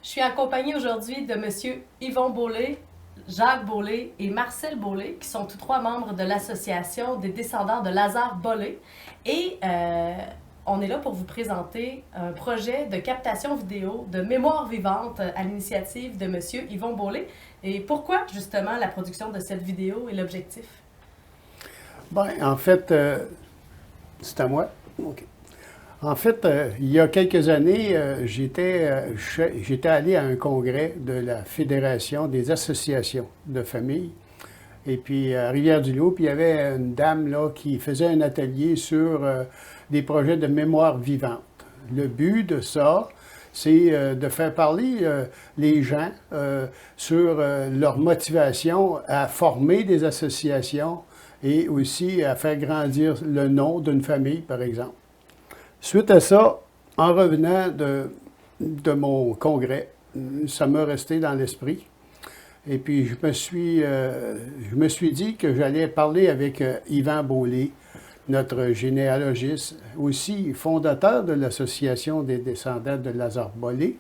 Je suis accompagnée aujourd'hui de Monsieur Yvon Beaulé, Jacques Beaulé et Marcel Beaulé, qui sont tous trois membres de l'association des descendants de Lazare Beaulé. Et on est là pour vous présenter un projet de captation vidéo de mémoire vivante à l'initiative de Monsieur Yvon Beaulé. Et pourquoi justement la production de cette vidéo et l'objectif? Bien, en fait, c'est à moi. OK. En fait, il y a quelques années, j'étais allé à un congrès de la Fédération des associations de familles. Et puis, à Rivière-du-Loup, puis il y avait une dame là, qui faisait un atelier sur des projets de mémoire vivante. Le but de ça, c'est de faire parler les gens sur leur motivation à former des associations et aussi à faire grandir le nom d'une famille, par exemple. Suite à ça, en revenant de mon congrès, ça m'a resté dans l'esprit. Et puis, je me suis dit que j'allais parler avec Yvan Beaulé, notre généalogiste, aussi fondateur de l'Association des descendants de Lazare Beaulé.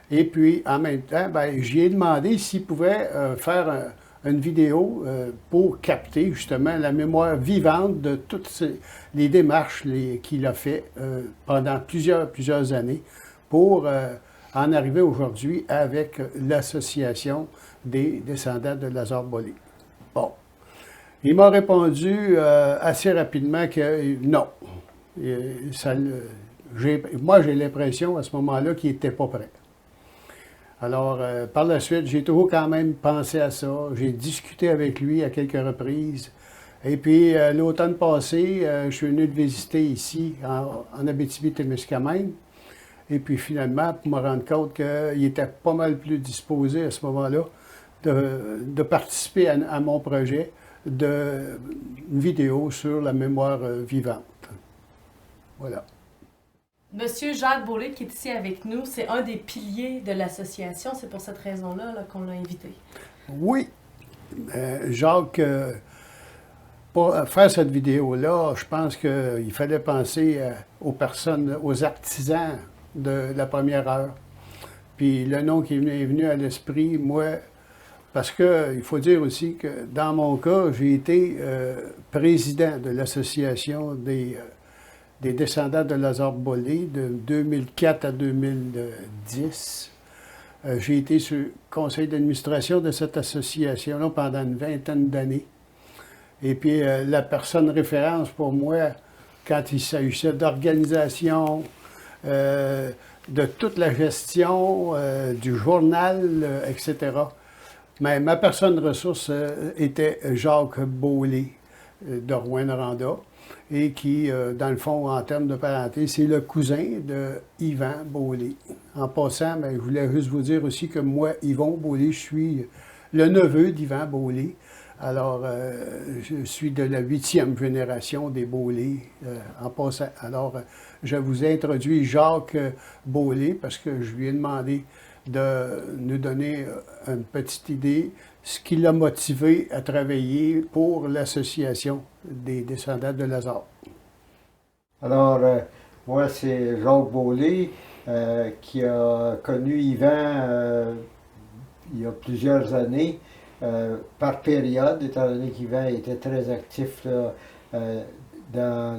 Et puis, en même temps, ben, j'y ai demandé s'il pouvait faire une vidéo pour capter justement la mémoire vivante de toutes les démarches qu'il a fait pendant plusieurs années pour en arriver aujourd'hui avec l'association des descendants de Lazare Beaulé. Bon. Il m'a répondu assez rapidement que non. Moi, j'ai l'impression à ce moment-là qu'il n'était pas prêt. Alors, par la suite, j'ai toujours quand même pensé à ça. J'ai discuté avec lui à quelques reprises. Et puis, l'automne passé, je suis venu le visiter ici, en Abitibi-Témiscamingue. Et puis, finalement, pour me rendre compte qu'il était pas mal plus disposé à ce moment-là de participer à mon projet de vidéo sur la mémoire vivante. Voilà. Monsieur Jacques Beaulé, qui est ici avec nous, c'est un des piliers de l'association. C'est pour cette raison-là qu'on l'a invité. Oui, Jacques, pour faire cette vidéo-là, je pense qu'il fallait penser aux personnes, aux artisans de la première heure. Puis le nom qui est venu à l'esprit, moi, parce qu'il faut dire aussi que dans mon cas, j'ai été président de l'association des descendants de Lazare Beaulé de 2004 à 2010. J'ai été sur le conseil d'administration de cette association-là pendant une vingtaine d'années. Et puis, la personne référence pour moi, quand il s'agissait d'organisation, de toute la gestion, du journal, etc. Mais ma personne ressource était Jacques Beaulé de Rouyn-Noranda et qui, dans le fond, en termes de parenté, c'est le cousin de Yvan Beaulé. En passant, ben, je voulais juste vous dire aussi que moi, Yvon Beaulé, je suis le neveu d'Yvan Beaulé. Alors, je suis de la 8e génération des Beaulé en passant. Alors, je vous introduis Jacques Beaulé parce que je lui ai demandé de nous donner une petite idée, ce qui l'a motivé à travailler pour l'Association des descendants de Lazare. Alors, moi, c'est Jacques Beaulé qui a connu Yvan il y a plusieurs années, par période, étant donné qu'Yvan était très actif là, dans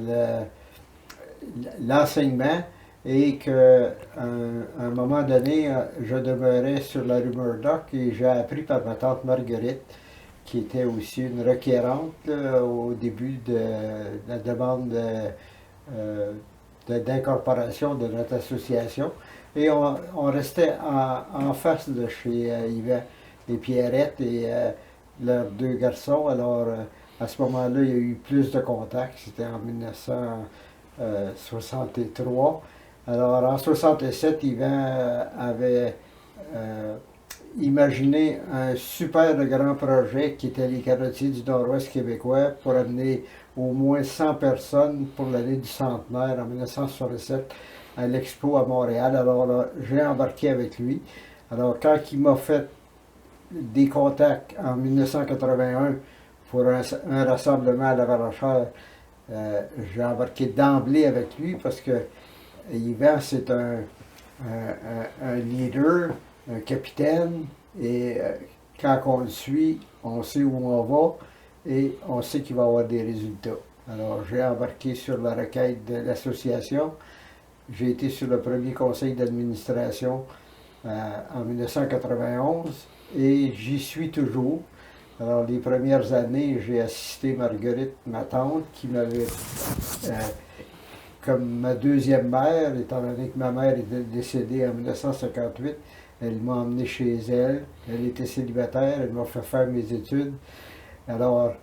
l'enseignement et qu'à un moment donné, je demeurais sur la rue Murdoch et j'ai appris par ma tante Marguerite, qui était aussi une requérante là, au début de la demande d'incorporation de notre association. Et on restait en face de chez Yvan et Pierrette et leurs deux garçons. Alors, à ce moment-là, il y a eu plus de contacts. C'était en 1963. Alors, en 1967, Yvan avait imaginé un super grand projet qui était les carottiers du Nord-Ouest québécois pour amener au moins 100 personnes pour l'année du centenaire en 1967 à l'Expo à Montréal. Alors là, j'ai embarqué avec lui. Alors, quand il m'a fait des contacts en 1981 pour un rassemblement à la Varochère, j'ai embarqué d'emblée avec lui parce que Yvan, c'est un un leader, un capitaine, et quand on le suit, on sait où on va et on sait qu'il va y avoir des résultats. Alors, j'ai embarqué sur la requête de l'association. J'ai été sur le premier conseil d'administration en 1991 et j'y suis toujours. Alors, les premières années, j'ai assisté Marguerite, ma tante, qui m'avait, comme ma deuxième mère, étant donné que ma mère était décédée en 1958, elle m'a emmené chez elle. Elle était célibataire, elle m'a fait faire mes études. Alors,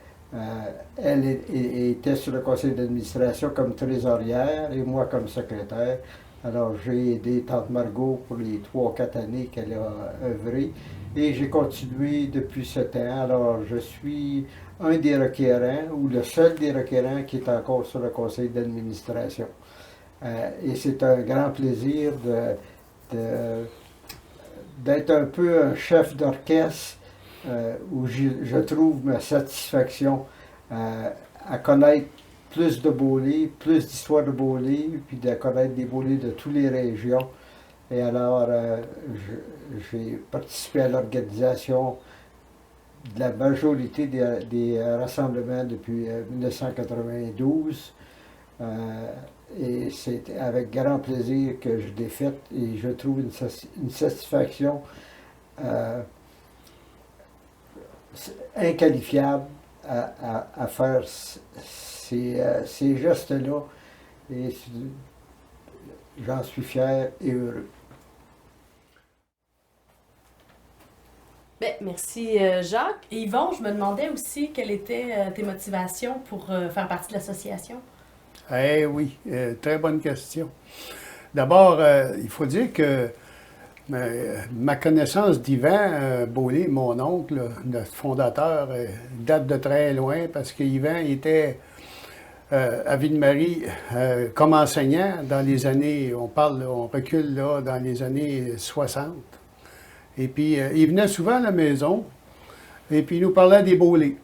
elle était sur le conseil d'administration comme trésorière et moi comme secrétaire. Alors, j'ai aidé Tante Margot pour les 3 ou 4 années qu'elle a œuvré. Et j'ai continué depuis ce temps. Alors, je suis un des requérants, ou le seul des requérants qui est encore sur le conseil d'administration. Et c'est un grand plaisir d'être un peu un chef d'orchestre où je trouve ma satisfaction à connaître plus de Beaulieu, plus d'histoires de Beaulieu, puis de connaître des Beaulieu de toutes les régions. Et alors, j'ai participé à l'organisation de la majorité des rassemblements depuis 1992. Et c'est avec grand plaisir que je l'ai fait et je trouve une satisfaction inqualifiable à faire ces gestes-là. Et j'en suis fier et heureux. Ben, merci Jacques. Et Yvon, je me demandais aussi quelles étaient tes motivations pour faire partie de l'association. Eh oui, très bonne question. D'abord, il faut dire que ma connaissance d'Yvan Beaulieu, mon oncle, notre fondateur, date de très loin parce qu'Yvan était à Ville-Marie comme enseignant dans les années, on recule là, dans les années 60. Et puis, il venait souvent à la maison et puis il nous parlait des Beaulieu.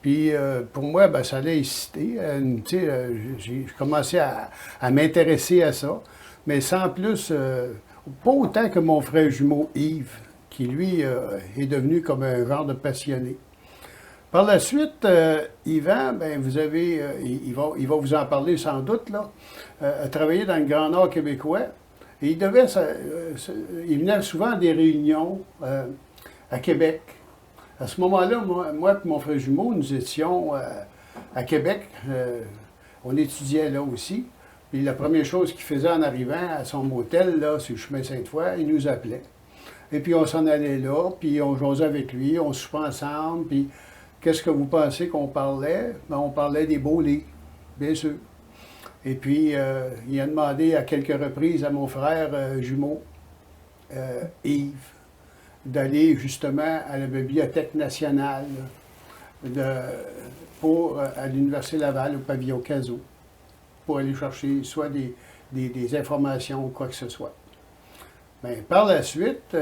Puis pour moi, ben, ça allait exciter. J'ai commencé à m'intéresser à ça, mais sans plus, pas autant que mon frère jumeau Yves, qui lui est devenu comme un genre de passionné. Par la suite, Yvan, ben, vous avez, il va vous en parler sans doute, là, a travaillé dans le Grand Nord québécois. Et il venait souvent à des réunions à Québec. À ce moment-là, moi et mon frère jumeau, nous étions à Québec. On étudiait là aussi. Puis la première chose qu'il faisait en arrivant à son motel, là, sur le chemin Sainte-Foy, il nous appelait. Et puis on s'en allait là, puis on jasait avec lui, on soupait ensemble, puis qu'est-ce que vous pensez qu'on parlait? Ben, on parlait des Beaulieu, bien sûr. Et puis, il a demandé à quelques reprises à mon frère jumeau, Yves, d'aller justement à la Bibliothèque nationale à l'Université Laval, au pavillon Cazot, pour aller chercher soit des informations ou quoi que ce soit. Bien, par la suite,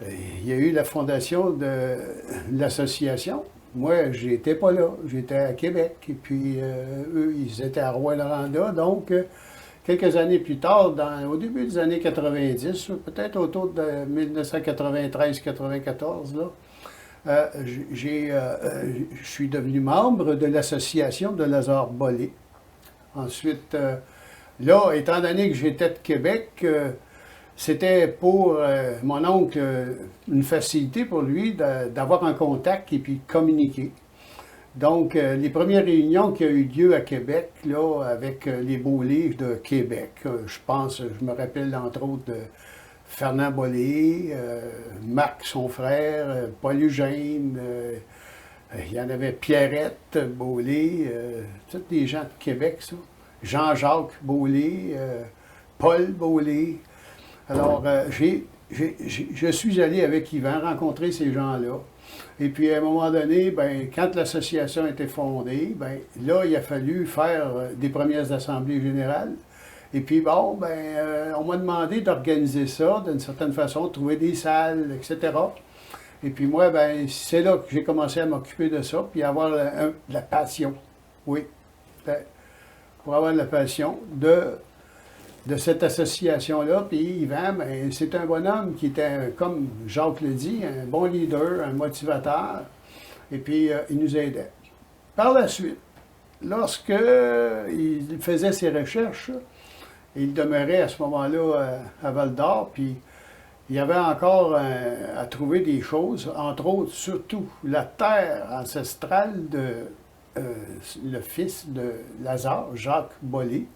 il y a eu la fondation de l'association. Moi, j'étais pas là, j'étais à Québec, et puis eux, ils étaient à Rouyn-Noranda, donc quelques années plus tard, au début des années 90, peut-être autour de 1993-94, je suis devenu membre de l'association de Lazare Bollé. Ensuite, là, étant donné que j'étais de Québec, c'était pour mon oncle une facilité pour lui d'avoir un contact et puis de communiquer. Donc, les premières réunions qui ont eu lieu à Québec, là, avec les Beaulieu de Québec, je me rappelle entre autres de Fernand Bollé, Marc, son frère, Paul Eugène, il y en avait Pierrette Beaulieu, tous des gens de Québec, ça. Jean-Jacques Beaulieu, Paul Beaulieu. Alors, je suis allé avec Yvan rencontrer ces gens-là. Et puis, à un moment donné, ben, quand l'association a été fondée, ben, là, il a fallu faire des premières assemblées générales. Et puis, bon, ben, on m'a demandé d'organiser ça d'une certaine façon, de trouver des salles, etc. Et puis moi, ben, c'est là que j'ai commencé à m'occuper de ça, puis avoir la passion, oui, pour avoir la passion de de cette association-là. Puis Yvan, ben, c'est un bonhomme qui était, comme Jacques le dit, un bon leader, un motivateur. Et puis, il nous aidait. Par la suite, lorsque il faisait ses recherches, il demeurait à ce moment-là à Val-d'Or, puis il y avait encore à trouver des choses, entre autres, surtout, la terre ancestrale de le fils de Lazare, Jacques Bollé.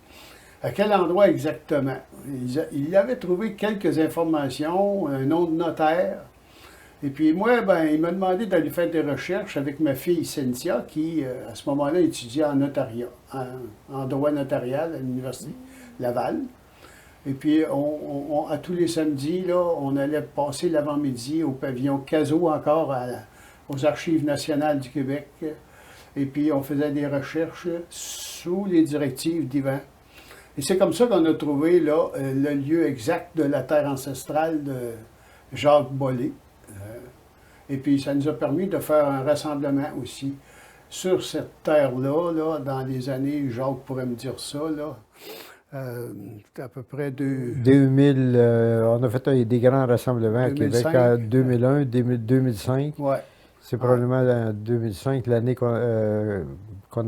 À quel endroit exactement? Il avait trouvé quelques informations, un nom de notaire. Et puis moi, ben, il m'a demandé d'aller faire des recherches avec ma fille Cynthia, qui, à ce moment-là, étudiait en notariat, en droit notarial à l'Université Laval. Et puis, à tous les samedis, là, on allait passer l'avant-midi au pavillon Cazot, encore aux Archives nationales du Québec. Et puis, on faisait des recherches sous les directives d'Yvan. Et c'est comme ça qu'on a trouvé là, le lieu exact de la terre ancestrale de Jacques Bollé. Et puis, ça nous a permis de faire un rassemblement aussi sur cette terre-là, là, dans les années, Jacques pourrait me dire ça, là, à peu près 2000, on a fait des grands rassemblements à Québec en 2001, 2005. Ouais. C'est probablement en 2005, l'année qu'on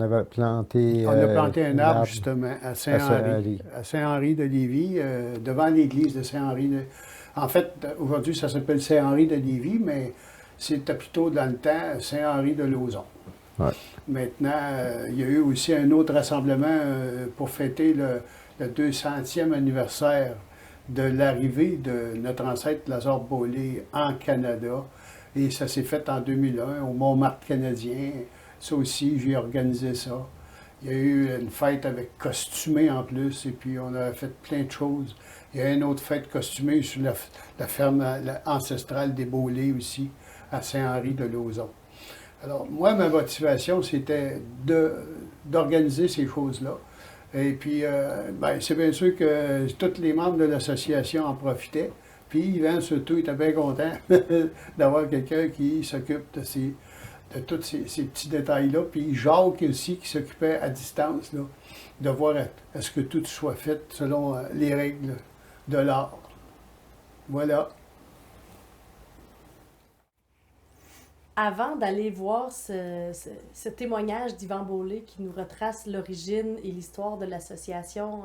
avait planté... On a planté un arbre, justement, à Saint-Henri. À Saint-Henri de Lévis, devant l'église de Saint-Henri. En fait, aujourd'hui, ça s'appelle Saint-Henri de Lévis, mais c'était plutôt dans le temps Saint-Henri de Lauzon. Ouais. Maintenant, il y a eu aussi un autre rassemblement pour fêter le 200e anniversaire de l'arrivée de notre ancêtre Lazare Bollé en Canada. Et ça s'est fait en 2001 au Montmartre canadien. Ça aussi, j'ai organisé ça. Il y a eu une fête avec costumé en plus, et puis on a fait plein de choses. Il y a une autre fête costumée sur la ferme ancestrale des Bollé aussi, à Saint-Henri de Lauzon. Alors, moi, ma motivation, c'était d'organiser ces choses-là. Et puis, ben, c'est bien sûr que tous les membres de l'association en profitaient. Puis, Yvan, surtout, était bien content d'avoir quelqu'un qui s'occupe de tous ces petits détails-là. Puis, Jacques aussi, qui s'occupait à distance, là, de voir à ce que tout soit fait selon les règles de l'art. Voilà. Avant d'aller voir ce témoignage d'Yvan Bollé qui nous retrace l'origine et l'histoire de l'association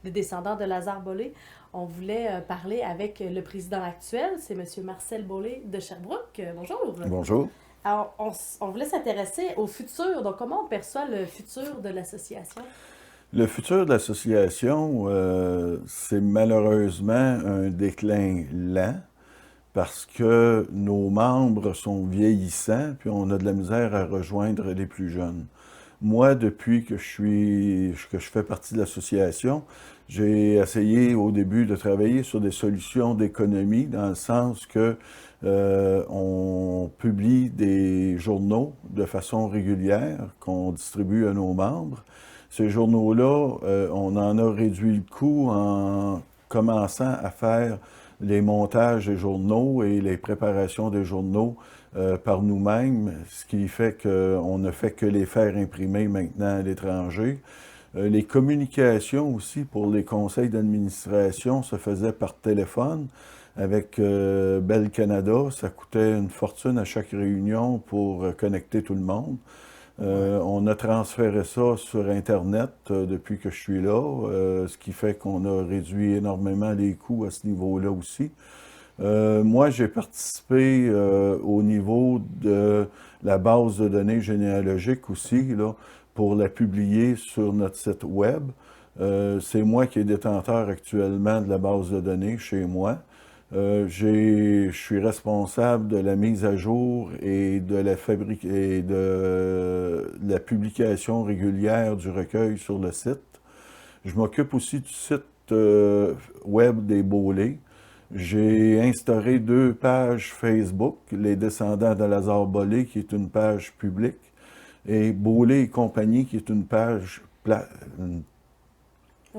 des descendants de Lazare Bollé, on voulait parler avec le président actuel, c'est M. Marcel Bollé de Sherbrooke. Bonjour. Bonjour. Alors, on voulait s'intéresser au futur. Donc, comment on perçoit le futur de l'association? Le futur de l'association, c'est malheureusement un déclin lent, parce que nos membres sont vieillissants, puis on a de la misère à rejoindre les plus jeunes. Moi, depuis que je fais partie de l'association, j'ai essayé au début de travailler sur des solutions d'économie, dans le sens que on publie des journaux de façon régulière qu'on distribue à nos membres. Ces journaux-là, on en a réduit le coût en commençant à faire les montages des journaux et les préparations des journaux par nous-mêmes, ce qui fait qu'on ne fait que les faire imprimer maintenant à l'étranger. Les communications aussi pour les conseils d'administration se faisaient par téléphone avec Bell Canada. Ça coûtait une fortune à chaque réunion pour connecter tout le monde. On a transféré ça sur Internet depuis que je suis là, ce qui fait qu'on a réduit énormément les coûts à ce niveau-là aussi. Moi, j'ai participé au niveau de la base de données généalogique aussi, là, pour la publier sur notre site web. C'est moi qui est détenteur actuellement de la base de données chez moi. Je suis responsable de la mise à jour et de la publication régulière du recueil sur le site. Je m'occupe aussi du site web des Bollé. J'ai instauré 2 pages Facebook, Les Descendants de Lazare Bollé, qui est une page publique, et Bollé et compagnie, qui est une page... Un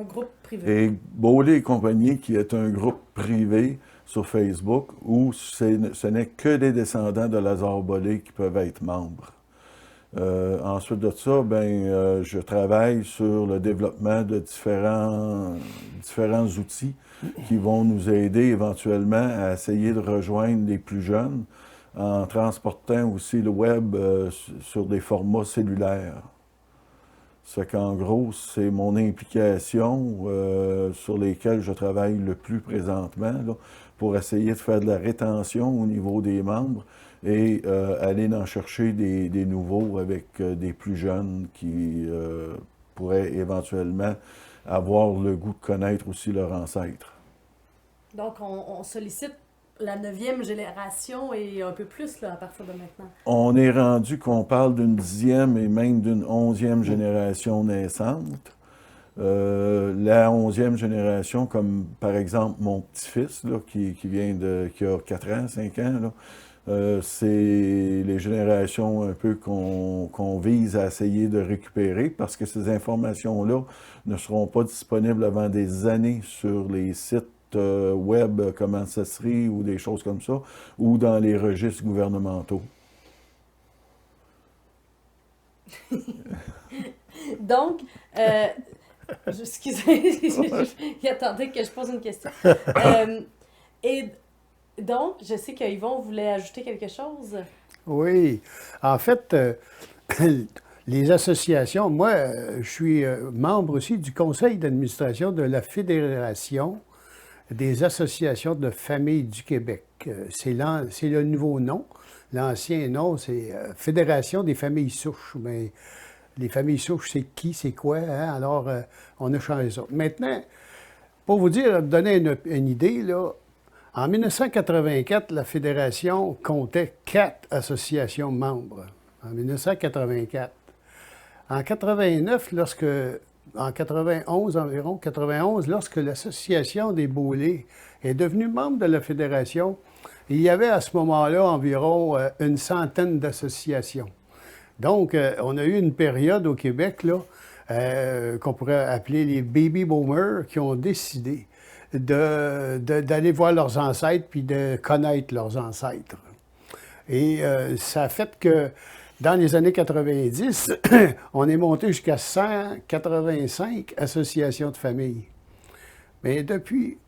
groupe privé. Et Bollé et compagnie, qui est un groupe privé sur Facebook, où ce n'est que des descendants de Lazare Bollé qui peuvent être membres. Ensuite de ça, je travaille sur le développement de différents outils qui vont nous aider éventuellement à essayer de rejoindre les plus jeunes en transportant aussi le web sur des formats cellulaires. Ce qu'en gros, c'est mon implication sur lesquelles je travaille le plus présentement là, pour essayer de faire de la rétention au niveau des membres et aller en chercher des nouveaux avec des plus jeunes qui pourraient éventuellement avoir le goût de connaître aussi leurs ancêtres. Donc, on sollicite la 9e génération et un peu plus là, à partir de maintenant. On est rendu qu'on parle d'une 10e et même d'une 11e génération naissante. La 11e génération, comme par exemple mon petit-fils, là, qui a 4 ans, 5 ans, là, c'est les générations un peu qu'on vise à essayer de récupérer parce que ces informations-là ne seront pas disponibles avant des années sur les sites web comme Ancestry ou des choses comme ça, ou dans les registres gouvernementaux. Donc, excusez, il attendait que je pose une question. Et donc, je sais qu'Yvon voulait ajouter quelque chose. Oui. En fait, les associations, moi, je suis membre aussi du conseil d'administration de la Fédération des associations de familles du Québec. C'est le nouveau nom. L'ancien nom, c'est Fédération des familles souches. Mais les familles souches, c'est qui, c'est quoi? Hein? Alors, on a changé ça. Maintenant, pour vous donner une idée, là, en 1984, la Fédération comptait 4 associations membres. En 1984. En 89, en 91 environ, 91, lorsque l'Association des Beaulais est devenue membre de la Fédération, il y avait à ce moment-là environ une centaine d'associations. Donc, on a eu une période au Québec là, qu'on pourrait appeler les baby boomers qui ont décidé d'aller voir leurs ancêtres puis de connaître leurs ancêtres. Et ça a fait que dans les années 90, on est monté jusqu'à 185 associations de familles. Mais depuis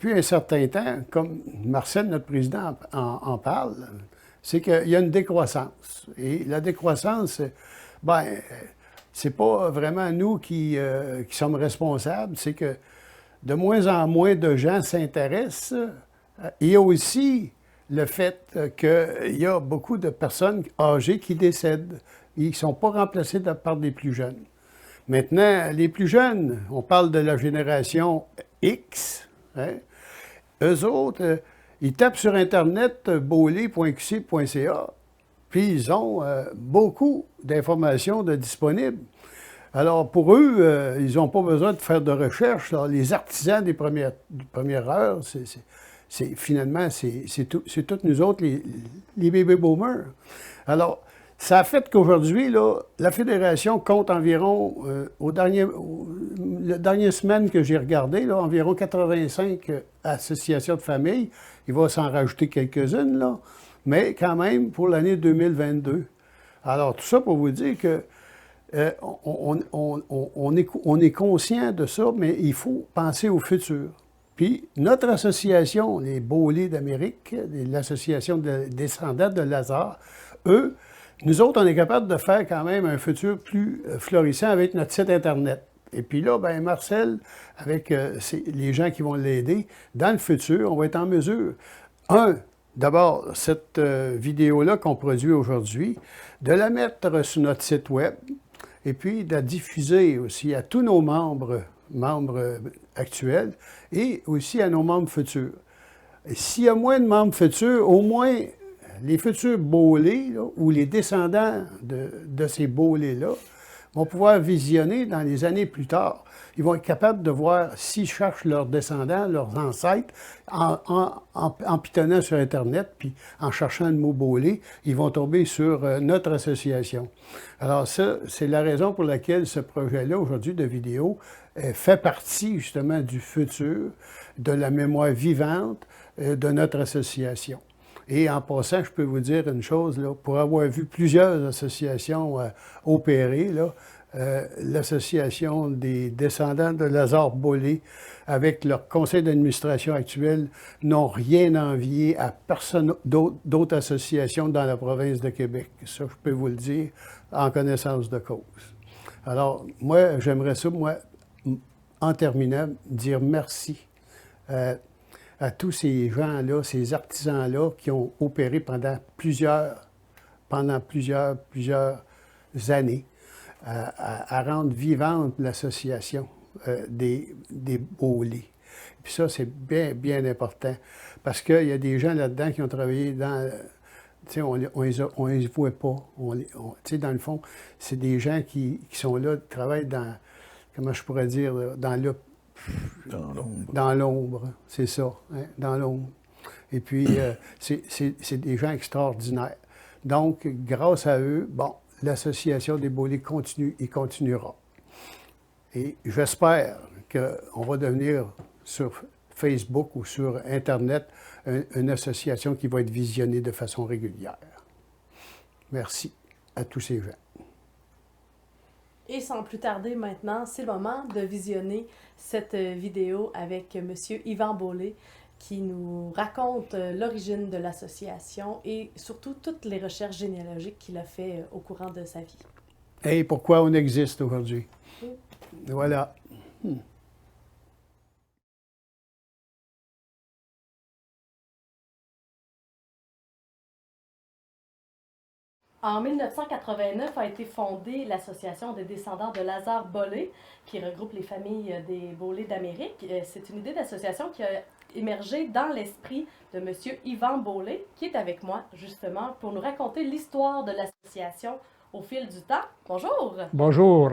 un certain temps, comme Marcel, notre président, en parle, c'est qu'il y a une décroissance. Et la décroissance, c'est pas vraiment nous qui sommes responsables, c'est que de moins en moins de gens s'intéressent. Il y a aussi le fait qu'il y a beaucoup de personnes âgées qui décèdent. Ils ne sont pas remplacés par des plus jeunes. Maintenant, les plus jeunes, on parle de la génération X, hein? Eux autres, ils tapent sur Internet beaulais.qc.ca, puis ils ont beaucoup d'informations disponibles. Alors, pour eux, ils n'ont pas besoin de faire de recherche. Alors, les artisans des premières heures, finalement, c'est toutes nous autres, les baby boomers. Alors, ça a fait qu'aujourd'hui, là, la Fédération compte environ, la dernière semaine que j'ai regardé, là, environ 85 associations de familles. Il va s'en rajouter quelques-unes, là, mais quand même pour l'année 2022. Alors, tout ça pour vous dire que on est conscient de ça, mais il faut penser au futur. Puis, notre association, les Beaulais d'Amérique, l'association de descendants de Lazare, eux, nous autres, on est capable de faire quand même un futur plus florissant avec notre site Internet. Et puis là, bien, Marcel, avec les gens qui vont l'aider, dans le futur, on va être en mesure, d'abord, cette vidéo-là qu'on produit aujourd'hui, de la mettre sur notre site Web, et puis de la diffuser aussi à tous nos membres actuels, et aussi à nos membres futurs. Et s'il y a moins de membres futurs, au moins les futurs Beaulais, là, ou les descendants de ces Beaulais-là, vont pouvoir visionner dans les années plus tard. Ils vont être capables de voir s'ils cherchent leurs descendants, leurs ancêtres, en pitonnant sur Internet, puis en cherchant le mot Beaulais, ils vont tomber sur notre association. Alors ça, c'est la raison pour laquelle ce projet-là, aujourd'hui, de vidéo, fait partie justement du futur, de la mémoire vivante de notre association. Et en passant, je peux vous dire une chose, là, pour avoir vu plusieurs associations opérer, là, l'association des descendants de Lazare Bollé, avec leur conseil d'administration actuel, n'ont rien envié à personne d'autres associations dans la province de Québec. Ça, je peux vous le dire en connaissance de cause. Alors, moi, j'aimerais ça, moi, en terminant, dire merci à tous ces gens-là, ces artisans-là qui ont opéré pendant plusieurs années à rendre vivante l'association des Bollé. Puis ça, c'est bien, bien important. Parce qu'il y a des gens là-dedans qui ont travaillé dans... Tu sais, on les voit pas. Tu sais, dans le fond, c'est des gens qui sont là, travaillent dans... Comment je pourrais dire? Dans l'ombre, c'est ça, hein, dans l'ombre. Et puis, c'est des gens extraordinaires. Donc, grâce à eux, bon, l'association des Bollé continue et continuera. Et j'espère qu'on va devenir sur Facebook ou sur Internet une association qui va être visionnée de façon régulière. Merci à tous ces gens. Et sans plus tarder maintenant, c'est le moment de visionner cette vidéo avec M. Yvan Bollé qui nous raconte l'origine de l'association et surtout toutes les recherches généalogiques qu'il a fait au courant de sa vie. Et pourquoi on existe aujourd'hui. Voilà. En 1989 a été fondée l'Association des descendants de Lazare Bollé, qui regroupe les familles des Bollé d'Amérique. C'est une idée d'association qui a émergé dans l'esprit de M. Yvan Bollé, qui est avec moi justement pour nous raconter l'histoire de l'association au fil du temps. Bonjour! Bonjour!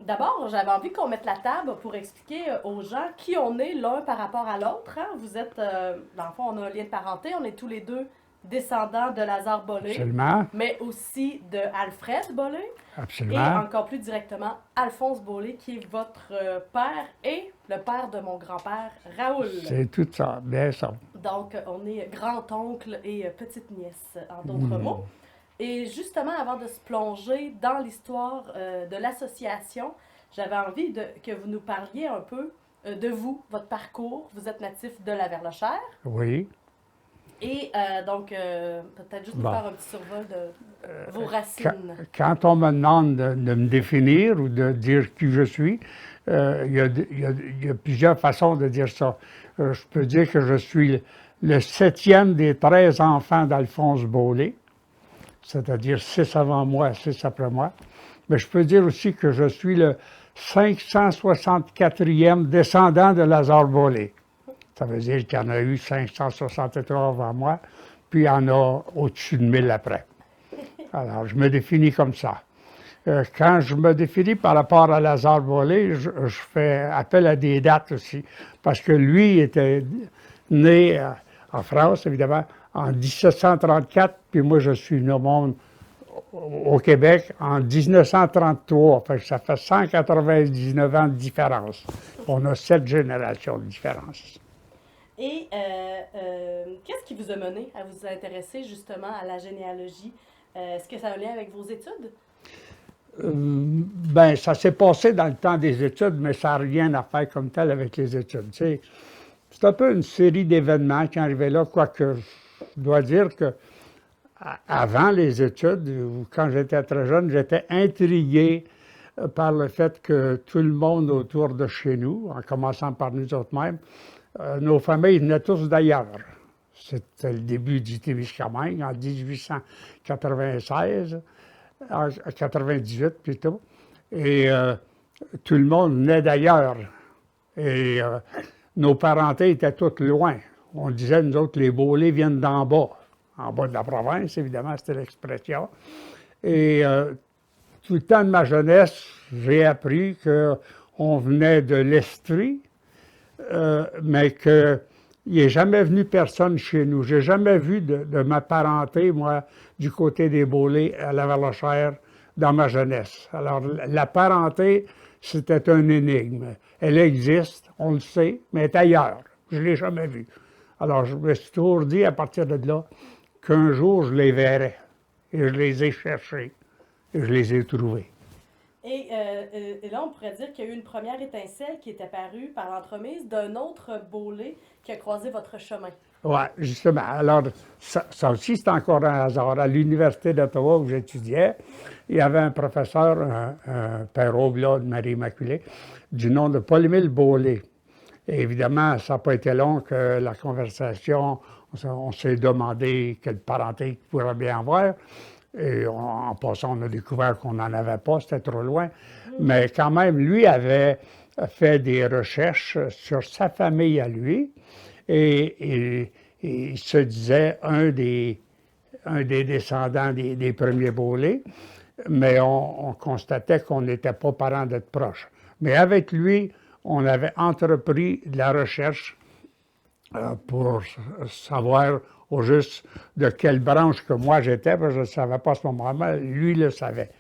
D'abord, j'avais envie qu'on mette la table pour expliquer aux gens qui on est l'un par rapport à l'autre. Hein? Vous êtes, dans le fond, on a un lien de parenté, on est tous les deux descendants de Lazare Bollé, Absolument. mais aussi de Alfred Bollé, Absolument. et encore plus directement Alphonse Bollé, qui est votre père et le père de mon grand-père Raoul. C'est tout ça, bien ça. Donc, on est grand-oncle et petite-nièce, en d'autres mots. Et justement, avant de se plonger dans l'histoire de l'association, j'avais envie que vous nous parliez un peu de vous, votre parcours. Vous êtes natif de la Verlochère. Oui. Et donc, peut-être juste nous faire un petit survol de vos racines. Quand on me demande de me définir ou de dire qui je suis, il y a plusieurs façons de dire ça. Je peux dire que je suis le 7e des 13 enfants d'Alphonse Bollé, c'est-à-dire 6 avant moi, 6 après moi. Mais je peux dire aussi que je suis le 564e descendant de Lazare Bollé. Ça veut dire qu'il y en a eu 563 avant moi, puis il y en a au-dessus de 1000 après. Alors, je me définis comme ça. Quand je me définis par rapport à Lazare Bollé, je fais appel à des dates aussi, parce que lui était né en France, évidemment, en 1734, puis moi, je suis né au monde au Québec en 1933. Enfin, ça fait 199 ans de différence. On a 7 générations de différence. Et qu'est-ce qui vous a mené à vous intéresser justement à la généalogie? Est-ce que ça a un lien avec vos études? Ben, ça s'est passé dans le temps des études, mais ça n'a rien à faire comme tel avec les études. C'est un peu une série d'événements qui arrivaient là, quoique je dois dire que avant les études, ou quand j'étais très jeune, j'étais intrigué par le fait que tout le monde autour de chez nous, en commençant par nous autres mêmes, nos familles venaient tous d'ailleurs. C'était le début du Témiscamingue en 1896, en 98 plutôt, et tout le monde venait d'ailleurs. Et nos parentés étaient toutes loin. On disait, nous autres, les Bollé viennent d'en bas de la province, évidemment, c'était l'expression. Et tout le temps de ma jeunesse, j'ai appris qu'on venait de l'Estrie, mais qu'il n'est jamais venu personne chez nous. J'ai jamais vu de ma parenté, moi, du côté des Bollé à la Verlochère, dans ma jeunesse. Alors, la parenté, c'était une énigme. Elle existe, on le sait, mais elle est ailleurs. Je ne l'ai jamais vue. Alors, je me suis toujours dit, à partir de là, qu'un jour je les verrais. Et je les ai cherchés. Et je les ai trouvés. Et là, on pourrait dire qu'il y a eu une première étincelle qui est apparue par l'entremise d'un autre Beaulé qui a croisé votre chemin. Oui, justement. Alors, ça aussi, c'est encore un hasard. À l'Université d'Ottawa où j'étudiais, il y avait un professeur, un père Oblat de Marie-Immaculée, du nom de Paul-Émile Beaulé. Et évidemment, ça n'a pas été long que la conversation, on s'est demandé quelle parenté il pourrait bien avoir. Et en passant, on a découvert qu'on n'en avait pas, c'était trop loin. Mais quand même, lui avait fait des recherches sur sa famille à lui. Et il se disait un des descendants des premiers Beaulé, mais on constatait qu'on n'était pas parents d'être proches. Mais avec lui, on avait entrepris de la recherche pour savoir au juste de quelle branche que moi j'étais, parce que je ne savais pas à ce moment-là, lui le savait.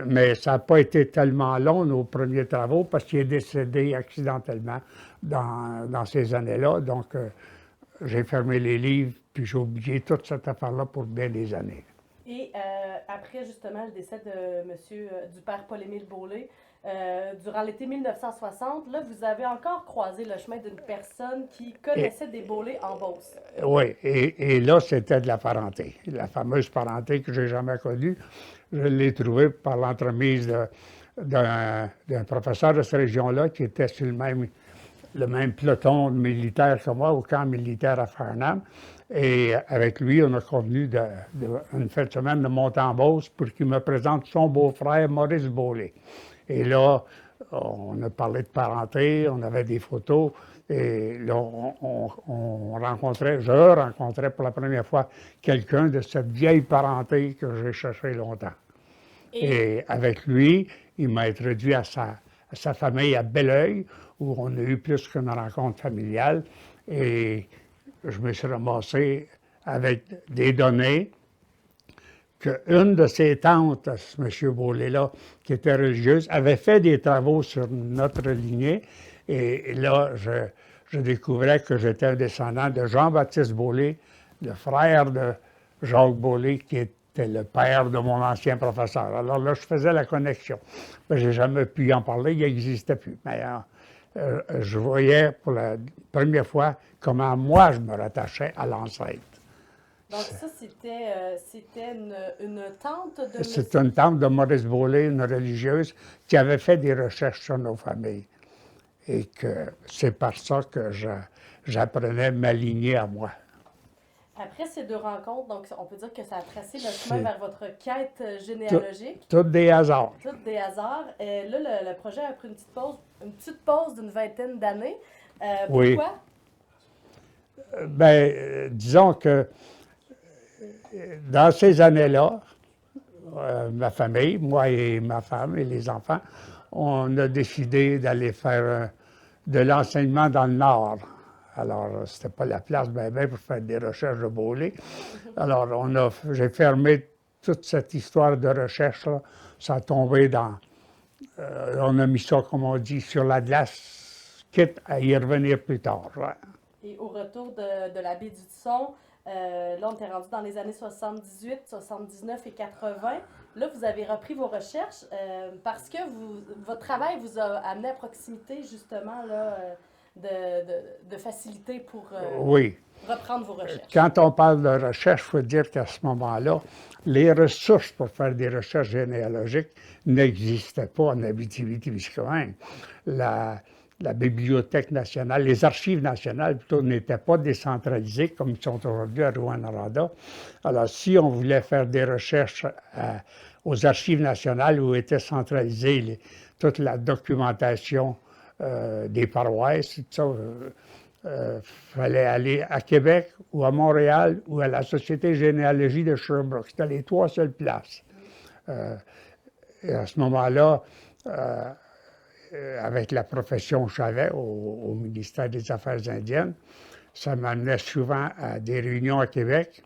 Mais ça n'a pas été tellement long, nos premiers travaux, parce qu'il est décédé accidentellement dans ces années-là. Donc, j'ai fermé les livres, puis j'ai oublié toute cette affaire-là pour bien des années. Et après, justement, le décès du père Paul-Émile Beaulé, durant l'été 1960, là, vous avez encore croisé le chemin d'une personne qui connaissait des Beaulé en Beauce. Oui, et là, c'était de la parenté. La fameuse parenté que je n'ai jamais connue. Je l'ai trouvée par l'entremise d'un professeur de cette région-là qui était sur le même peloton militaire que moi, au camp militaire à Farnham. Et avec lui, on a convenu une fin de semaine de monter en Beauce pour qu'il me présente son beau-frère, Maurice Beaulé. Et là, on a parlé de parenté, on avait des photos, et là, je rencontrais pour la première fois quelqu'un de cette vieille parenté que j'ai cherché longtemps. Et avec lui, il m'a introduit à sa famille à Belleuil, où on a eu plus qu'une rencontre familiale, et je me suis ramassé avec des données qu'une de ses tantes, ce M. Beaulé-là, qui était religieuse, avait fait des travaux sur notre lignée. Et là, je découvrais que j'étais un descendant de Jean-Baptiste Beaulé, le frère de Jacques Beaulé, qui était le père de mon ancien professeur. Alors là, je faisais la connexion. Mais je n'ai jamais pu en parler, il n'existait plus. Mais je voyais pour la première fois comment moi je me rattachais à l'ancêtre. Donc ça, c'était une tante de... C'est une tante de Maurice Beaulé, une religieuse, qui avait fait des recherches sur nos familles. Et que c'est par ça que j'apprenais ma lignée à moi. Après ces deux rencontres, donc on peut dire que ça a tracé le chemin vers votre quête généalogique. Toutes des hasards. Toutes des hasards. Là, le projet a pris une petite pause d'une vingtaine d'années. Pourquoi? Oui. Disons que dans ces années-là, ma famille, moi et ma femme et les enfants, on a décidé d'aller faire de l'enseignement dans le Nord. Alors, c'était pas la place pour faire des recherches de Beaulé. Alors, j'ai fermé toute cette histoire de recherche-là. Ça a tombé on a mis ça, comme on dit, sur la glace, quitte à y revenir plus tard. Ouais. Et au retour de la baie du Tisson, là, on était rendu dans les années 78, 79 et 80. Là, vous avez repris vos recherches parce que votre travail vous a amené à proximité, justement, là, de facilité pour reprendre vos recherches. Quand on parle de recherche, il faut dire qu'à ce moment-là, les ressources pour faire des recherches généalogiques n'existaient pas en Abitibi-Témiscamingue. La Bibliothèque nationale, les archives nationales plutôt, n'étaient pas décentralisées comme ils sont aujourd'hui à Rouyn-Noranda. Alors, si on voulait faire des recherches aux archives nationales où était centralisée toute la documentation des paroisses, tout ça, fallait aller à Québec ou à Montréal ou à la Société généalogie de Sherbrooke. C'était les trois seules places. Et à ce moment-là, avec la profession que j'avais au ministère des Affaires indiennes, ça m'amenait souvent à des réunions à Québec,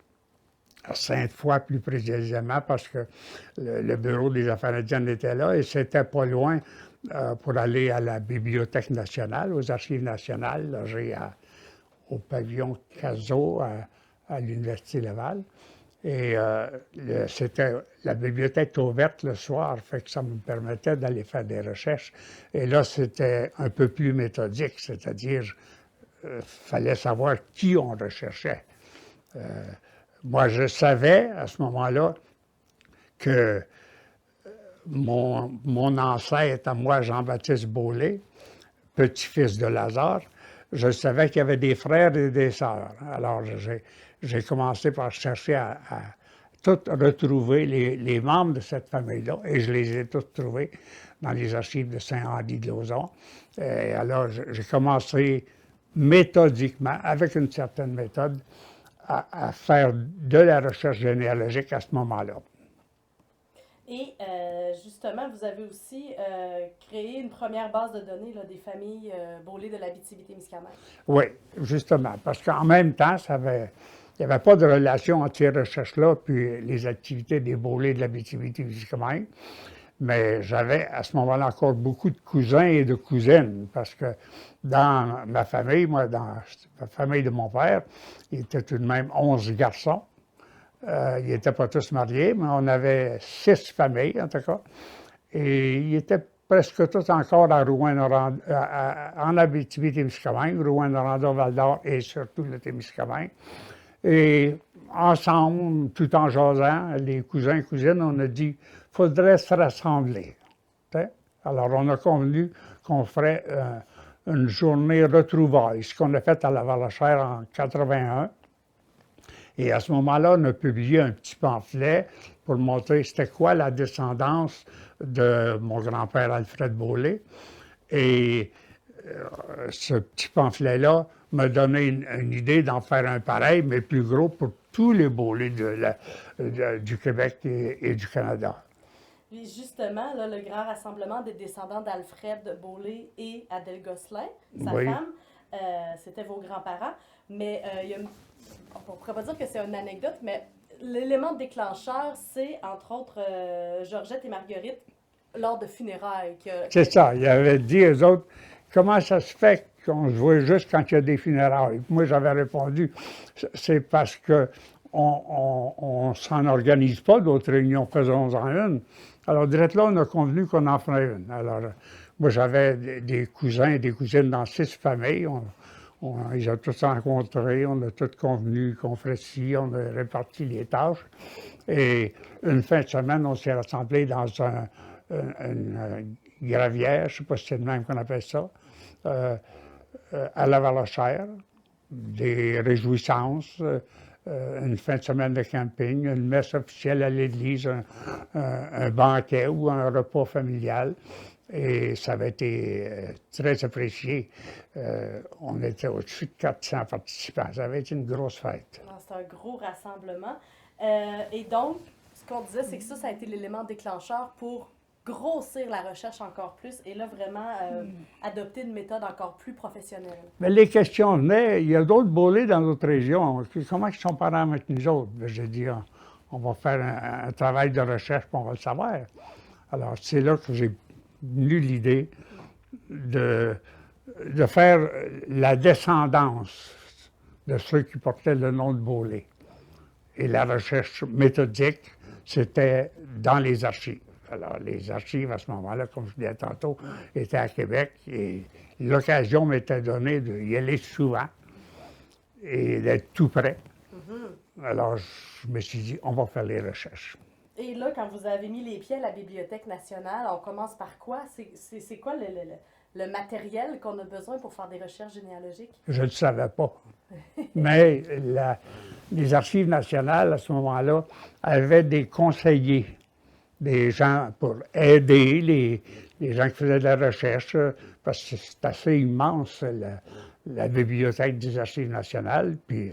à Sainte-Foy plus précisément, parce que le bureau des Affaires indiennes était là et c'était pas loin pour aller à la Bibliothèque nationale, aux Archives nationales, logé au pavillon Cazot, à l'Université Laval. Et la bibliothèque était ouverte le soir, fait que ça me permettait d'aller faire des recherches. Et là, c'était un peu plus méthodique, c'est-à-dire, fallait savoir qui on recherchait. Moi, je savais à ce moment-là que mon ancêtre à moi, Jean-Baptiste Beaulé, petit-fils de Lazare, je savais qu'il y avait des frères et des sœurs. Alors, j'ai commencé par chercher à tout retrouver les membres de cette famille-là, et je les ai tous trouvés dans les archives de Saint-Henri-de-Lauzon. Et alors, j'ai commencé méthodiquement, avec une certaine méthode, à faire de la recherche généalogique à ce moment-là. Et justement, vous avez aussi créé une première base de données là, des familles Beaulé de l'Abitibi-Témiscamingue. Oui, justement, parce qu'en même temps, il n'y avait pas de relation entre ces recherches-là puis les activités des Beaulé de l'Abitibi-Témiscamingue. Mais j'avais à ce moment-là encore beaucoup de cousins et de cousines, parce que dans ma famille, moi, dans la famille de mon père, il était tout de même 11 garçons. Ils n'étaient pas tous mariés, mais on avait 6 familles, en tout cas. Et ils étaient presque tous encore à Rouyn-Noranda, en Abitibi-Témiscamingue, Rouyn-Noranda, Val-d'Or et surtout le Témiscamingue. Et ensemble, tout en jasant, les cousins et cousines, on a dit « faudrait se rassembler ». Alors, on a convenu qu'on ferait une journée retrouvailles, ce qu'on a fait à la Valachère en 81. Et à ce moment-là, on a publié un petit pamphlet pour montrer c'était quoi la descendance de mon grand-père Alfred Beaulé. Et ce petit pamphlet-là m'a donné une idée d'en faire un pareil, mais plus gros pour tous les Beaulés du Québec et du Canada. Puis justement, là, le grand rassemblement des descendants d'Alfred Beaulé et Adèle Gosselin, sa femme, c'était vos grands-parents. Mais on ne pourrait pas dire que c'est une anecdote, mais l'élément déclencheur, c'est entre autres Georgette et Marguerite lors de funérailles. C'est ça, ils avaient dit aux autres, comment ça se fait qu'on se voit juste quand il y a des funérailles? Moi, j'avais répondu, c'est parce que on s'en organise pas d'autres réunions, faisons-en une. Alors, direct là, on a convenu qu'on en ferait une. Alors, moi, j'avais des cousins et des cousines dans 6 familles. Ils ont tous rencontrés, on a tous convenu qu'on ferait ci, on a réparti les tâches. Et une fin de semaine, on s'est rassemblés dans une gravière, je ne sais pas si c'est le même qu'on appelle ça, à la Valachère, des réjouissances, une fin de semaine de camping, une messe officielle à l'église, un banquet ou un repas familial. Et ça avait été très apprécié. On était au-dessus de 400 participants. Ça avait été une grosse fête. C'est un gros rassemblement. Et donc, ce qu'on disait, c'est que ça a été l'élément déclencheur pour grossir la recherche encore plus et là, vraiment adopter une méthode encore plus professionnelle. Mais les questions venaient. Il y a d'autres Beaulés dans d'autres régions. Comment ils sont parents avec nous autres? J'ai dit, on va faire un travail de recherche, puis on va le savoir. Alors, c'est là que j'ai eu l'idée de faire la descendance de ceux qui portaient le nom de Beaulé. Et la recherche méthodique, c'était dans les archives. Alors, les archives, à ce moment-là, comme je disais tantôt, étaient à Québec et l'occasion m'était donnée d'y aller souvent et d'être tout près. Alors, je me suis dit, on va faire les recherches. Et là, quand vous avez mis les pieds à la Bibliothèque nationale, on commence par quoi? C'est quoi le matériel qu'on a besoin pour faire des recherches généalogiques? Je ne le savais pas. Mais les Archives nationales, à ce moment-là, avaient des conseillers, des gens pour aider les gens qui faisaient de la recherche, parce que c'est assez immense, la bibliothèque des Archives nationales, puis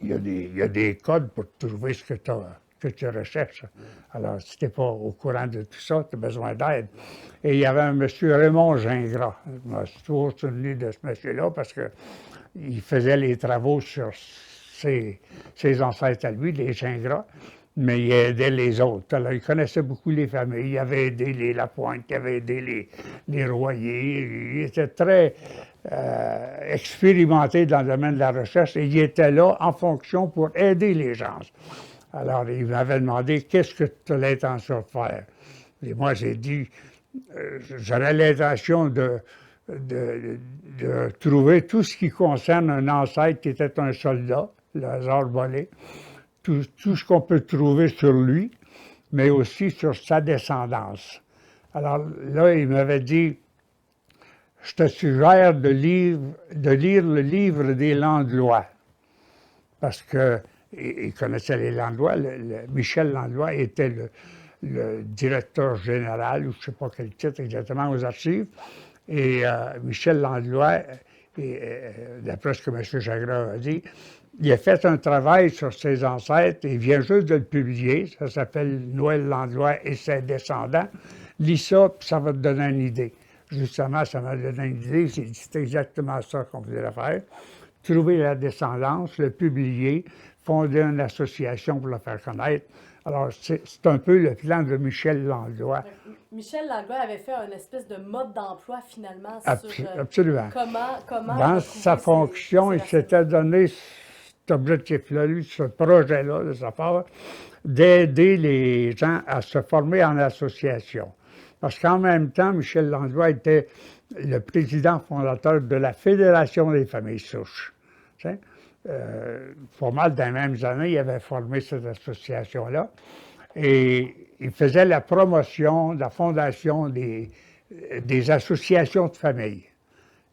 il y a des codes pour trouver ce que tu recherches. Alors, si tu n'es pas au courant de tout ça, tu as besoin d'aide. Et il y avait un monsieur Raymond Gingras. Je me suis toujours souvenu de ce monsieur-là parce qu'il faisait les travaux sur ses ancêtres à lui, les Gingras. mais il aidait les autres. Alors, il connaissait beaucoup les familles. Il avait aidé les Lapointe, il avait aidé les Royer. Il était très expérimenté dans le domaine de la recherche et il était là en fonction pour aider les gens. Alors, il m'avait demandé, qu'est-ce que tu as l'intention de faire? Et moi, j'ai dit, j'aurais l'intention de trouver tout ce qui concerne un ancêtre qui était un soldat, Lazare Bollé, tout ce qu'on peut trouver sur lui, mais aussi sur sa descendance. Alors là, il m'avait dit, je te suggère de lire le livre des Landlois, parce qu'il connaissait les Landlois. Michel Landlois était le directeur général, ou je ne sais pas quel titre exactement, aux archives. Et Michel Landlois, d'après ce que M. Chagrin a dit, il a fait un travail sur ses ancêtres et il vient juste de le publier. Ça s'appelle Noël Landlois et ses descendants. Lis ça, puis ça va te donner une idée. Justement, ça m'a donné une idée. C'est exactement ça qu'on voulait faire. Trouver la descendance, le publier, fonder une association pour le faire connaître. Alors, c'est un peu le plan de Michel Landlois. Michel Langlois avait fait une espèce de mode d'emploi, finalement, sur absolument. comment dans sa fonction, il s'était donné cet objectif-là, lui, ce projet-là, de sa part, d'aider les gens à se former en association. Parce qu'en même temps, Michel Langlois était le président fondateur de la Fédération des familles souches. Pas mal dans les mêmes années, il avait formé cette association-là. Et il faisait la promotion de la fondation des associations de famille.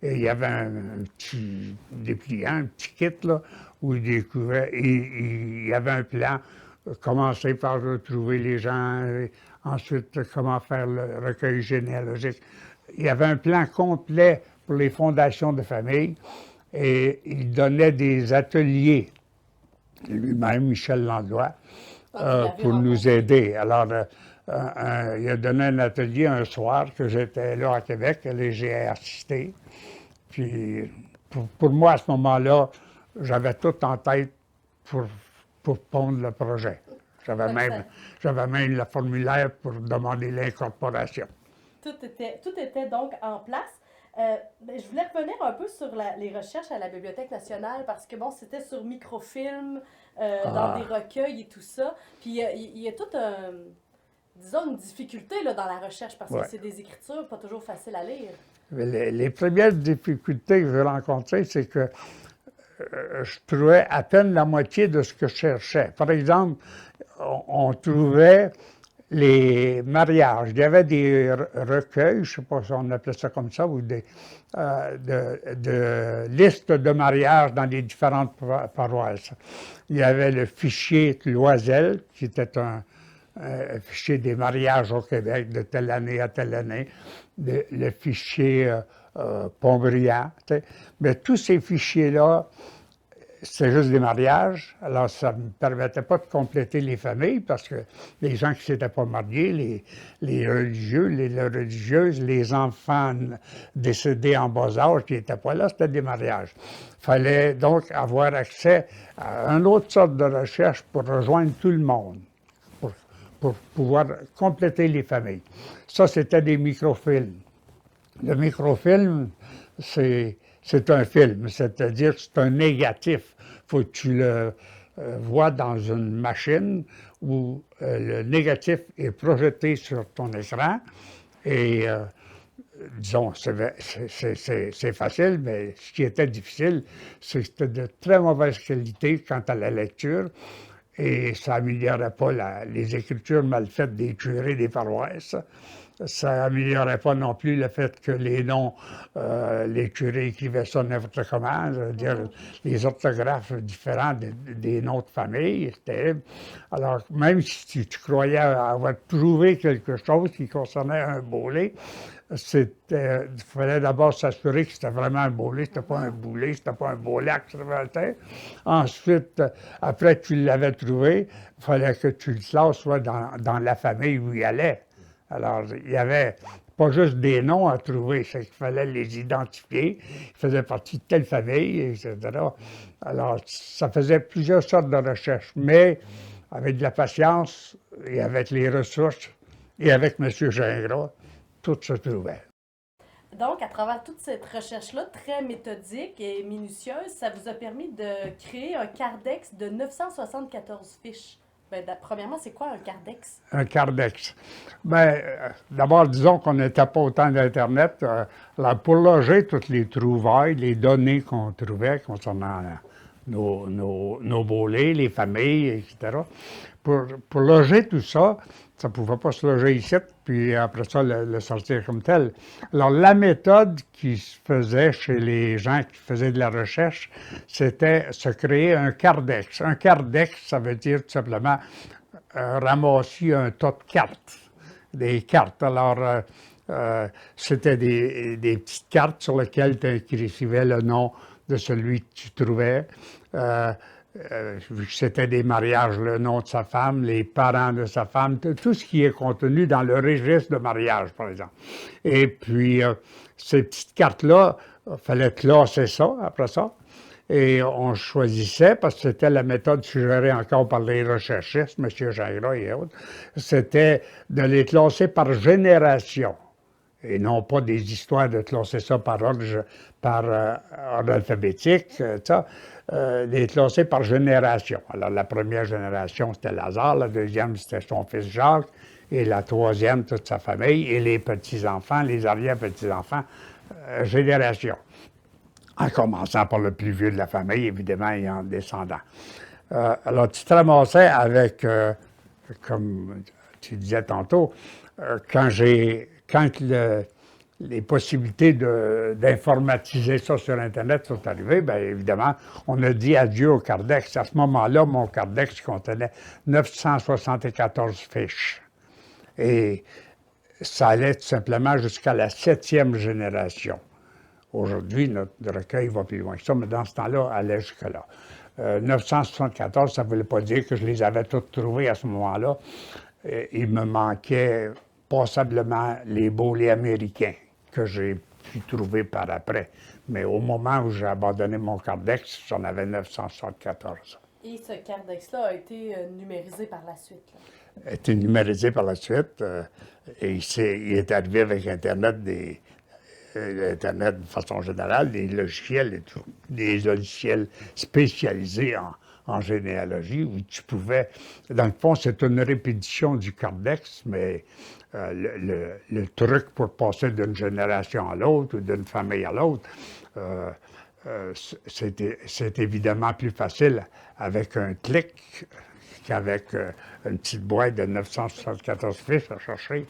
Et il y avait un petit dépliant, un petit kit, là, où il découvrait, il y avait un plan, commencer par retrouver les gens, ensuite comment faire le recueil généalogique. Il y avait un plan complet pour les fondations de famille et il donnait des ateliers, lui-même, Michel Landlois, pour nous aider. Alors, il a donné un atelier un soir que j'étais là à Québec et j'ai assisté. Puis, pour moi, à ce moment-là, j'avais tout en tête pour pondre le projet. J'avais même le formulaire pour demander l'incorporation. Tout était donc en place. Je voulais revenir un peu sur les recherches à la Bibliothèque nationale parce que, bon, c'était sur microfilm, dans des recueils et tout ça. Puis il y a toute disons, une difficulté là, dans la recherche parce que c'est des écritures pas toujours faciles à lire. Les premières difficultés que j'ai rencontrées, c'est que je trouvais à peine la moitié de ce que je cherchais. Par exemple, on trouvait les mariages. Il y avait des recueils, je ne sais pas si on appelait ça comme ça, ou de listes de mariages dans les différentes paroisses. Il y avait le fichier Loisel, qui était un fichier des mariages au Québec de telle année à telle année, le fichier Pontbriand. Mais tous ces fichiers-là, c'est juste des mariages, alors ça ne me permettait pas de compléter les familles parce que les gens qui ne s'étaient pas mariés, les religieux, les religieuses, les enfants décédés en bas âge qui n'étaient pas là, c'était des mariages. Il fallait donc avoir accès à une autre sorte de recherche pour rejoindre tout le monde, pour pouvoir compléter les familles. Ça, c'était des microfilms. Le microfilm, c'est un film, c'est-à-dire que c'est un négatif. Il faut que tu le vois dans une machine où le négatif est projeté sur ton écran et, disons, c'est facile, mais ce qui était difficile, c'est que c'était de très mauvaise qualité quant à la lecture et ça n'améliorait pas les écritures mal faites des curés des paroisses. Ça n'améliorait pas non plus le fait que les noms, les curés écrivaient ça n'importe comment, c'est-à-dire les orthographes différents des noms de famille, c'était terrible. Alors, même si tu croyais avoir trouvé quelque chose qui concernait un boulet, il fallait d'abord s'assurer que c'était vraiment un boulet, c'était pas un boulet, c'était pas un bolac sur la tête. Ensuite, après que tu l'avais trouvé, il fallait que tu le classes soit dans la famille où il allait. Alors, il n'y avait pas juste des noms à trouver, c'est qu'il fallait les identifier. Ils faisaient partie de telle famille, etc. Alors, ça faisait plusieurs sortes de recherches. Mais avec de la patience et avec les ressources et avec M. Gingras, tout se trouvait. Donc, à travers toute cette recherche-là, très méthodique et minutieuse, ça vous a permis de créer un cardex de 974 fiches. Ben, premièrement, c'est quoi un cardex? Un cardex. Bien, d'abord, disons qu'on n'était pas autant d'Internet. Pour loger toutes les trouvailles, les données qu'on trouvait concernant nos bolets, les familles, etc., pour loger tout ça, ça ne pouvait pas se loger ici, puis après ça, le sortir comme tel. Alors, la méthode qui se faisait chez les gens qui faisaient de la recherche, c'était se créer un cardex. Un cardex, ça veut dire tout simplement ramasser un tas de cartes, des cartes. Alors, c'était des petites cartes sur lesquelles tu écrivais le nom de celui que tu trouvais. Vu que c'était des mariages, le nom de sa femme, les parents de sa femme, tout ce qui est contenu dans le registre de mariage, par exemple. Et puis, ces petites cartes-là, il fallait classer ça après ça. Et on choisissait, parce que c'était la méthode suggérée encore par les recherchistes, M. Gingras et autres, c'était de les classer par génération. Et non pas des histoires de classer ça par ordre alphabétique, les classer par génération. Alors, la première génération, c'était Lazare, la deuxième, c'était son fils Jacques, et la troisième, toute sa famille, et les petits-enfants, les arrière-petits-enfants, génération. En commençant par le plus vieux de la famille, évidemment, et en descendant. Alors, tu te ramassais avec, comme tu disais tantôt, quand les possibilités d'informatiser ça sur Internet sont arrivées, bien évidemment, on a dit adieu au cardex. À ce moment-là, mon cardex contenait 974 fiches. Et ça allait tout simplement jusqu'à la 7e génération. Aujourd'hui, notre recueil va plus loin que ça, mais dans ce temps-là, allait jusque-là. 974, ça ne voulait pas dire que je les avais toutes trouvées à ce moment-là. Il me manquait passablement les bolets américains que j'ai pu trouver par après. Mais au moment où j'ai abandonné mon cardex, j'en avais 974. Et ce cardex-là a été numérisé par la suite? A été numérisé par la suite. Et il est arrivé avec Internet, Internet de façon générale, des logiciels et tout, des logiciels spécialisés en généalogie, où tu pouvais... Dans le fond, c'est une répétition du cardex, mais le truc pour passer d'une génération à l'autre ou d'une famille à l'autre, c'est évidemment plus facile avec un clic qu'avec une petite boîte de 974 fiches à chercher.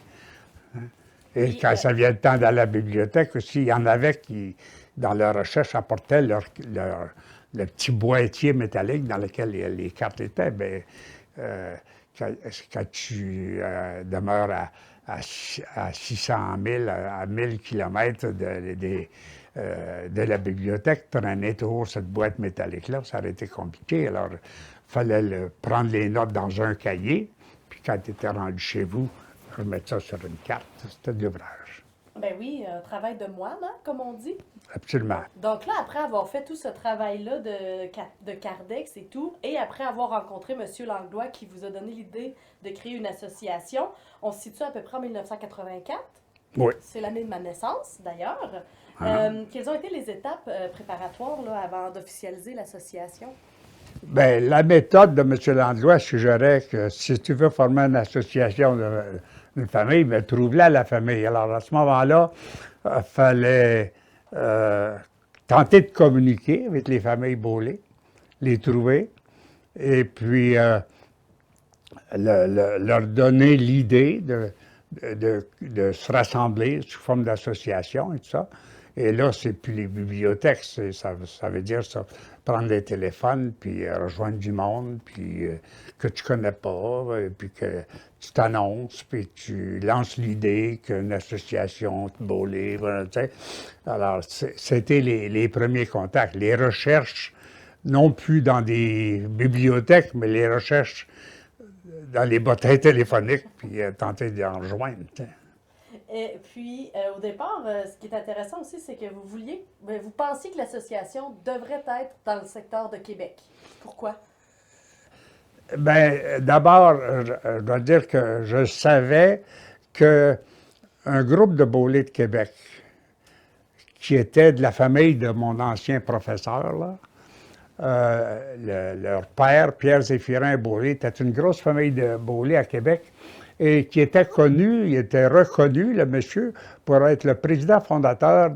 Et quand ça vient le temps d'aller à la bibliothèque aussi, il y en avait qui, dans leur recherche, apportaient le petit boîtier métallique dans lequel les cartes étaient. Bien, quand tu demeures à 600 000, à 1000 km de la bibliothèque, traîner toujours cette boîte métallique-là, ça aurait été compliqué. Alors, il fallait prendre les notes dans un cahier, puis quand tu étais rendu chez vous, remettre ça sur une carte. C'était de l'ouvrage. Ben oui, un travail de moine, hein, comme on dit. Absolument. Donc là, après avoir fait tout ce travail-là de cardex et tout, et après avoir rencontré M. Langlois qui vous a donné l'idée de créer une association, on se situe à peu près en 1984. Oui. C'est l'année de ma naissance, d'ailleurs. Quelles ont été les étapes préparatoires là, avant d'officialiser l'association? Bien, la méthode de M. Langlois suggérait que si tu veux former une association d'une famille, bien, trouve-la la famille. Alors, à ce moment-là, il fallait tenter de communiquer avec les familles Bollé, les trouver, et puis leur donner l'idée de se rassembler sous forme d'association et tout ça. Et là, c'est plus les bibliothèques, ça veut dire ça, prendre les téléphones, puis rejoindre du monde, puis que tu connais pas, puis que tu t'annonces, puis tu lances l'idée qu'une association de Bollé, tu sais. Alors, c'était les premiers contacts, les recherches, non plus dans des bibliothèques, mais les recherches dans les bottins téléphoniques, puis tenter d'en rejoindre, tu sais. Et puis, au départ, ce qui est intéressant aussi, c'est que vous pensiez que l'association devrait être dans le secteur de Québec. Pourquoi? Bien, d'abord, je dois dire que je savais qu'un groupe de Beaulais de Québec, qui était de la famille de mon ancien professeur, là, leur père, Pierre-Zéphirin Beaulais, était une grosse famille de Beaulais à Québec et qui était connu, il était reconnu, le monsieur, pour être le président fondateur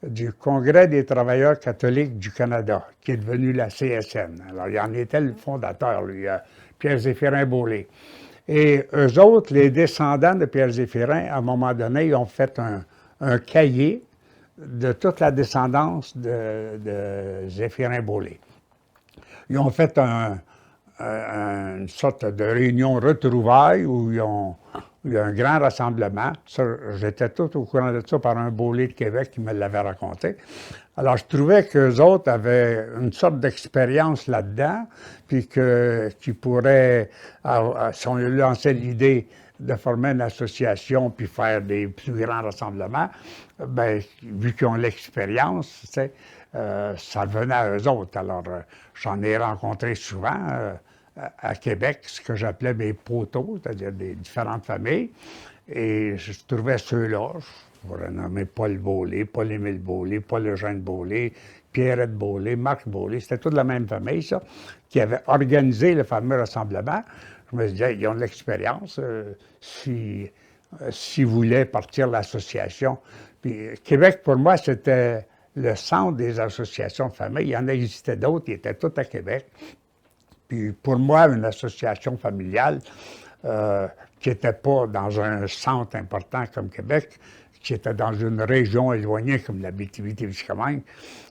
du Congrès des travailleurs catholiques du Canada, qui est devenu la CSN. Alors, il en était le fondateur, lui, Pierre-Zéphirin Beaulais. Et eux autres, les descendants de Pierre-Zéphirin, à un moment donné, ils ont fait un cahier de toute la descendance de Zéphirin Beaulais. Ils ont fait une sorte de réunion retrouvailles où il y a un grand rassemblement. J'étais tout au courant de ça par un Beaulais de Québec qui me l'avait raconté. Alors, je trouvais qu'eux autres avaient une sorte d'expérience là-dedans, puis qu'ils pourraient, si on lançait l'idée de former une association puis faire des plus grands rassemblements, bien, vu qu'ils ont l'expérience, tu sais, ça revenait à eux autres. Alors, j'en ai rencontré souvent à Québec, ce que j'appelais mes poteaux, c'est-à-dire des différentes familles, et je trouvais ceux-là, je pourrais nommer Paul Beaulais, Paul-Émile Beaulais, Paul-Eugène Beaulais, Pierrette Beaulais, Marc Beaulais, c'était toute la même famille, ça, qui avait organisé le fameux rassemblement. Je me disais, ils ont de l'expérience, s'ils voulaient partir l'association. Puis Québec, pour moi, c'était le centre des associations de famille. Il y en existait d'autres, ils étaient tous à Québec. Puis pour moi, une association familiale qui n'était pas dans un centre important comme Québec, qui était dans une région éloignée comme l'Abitibi-Témiscamingue,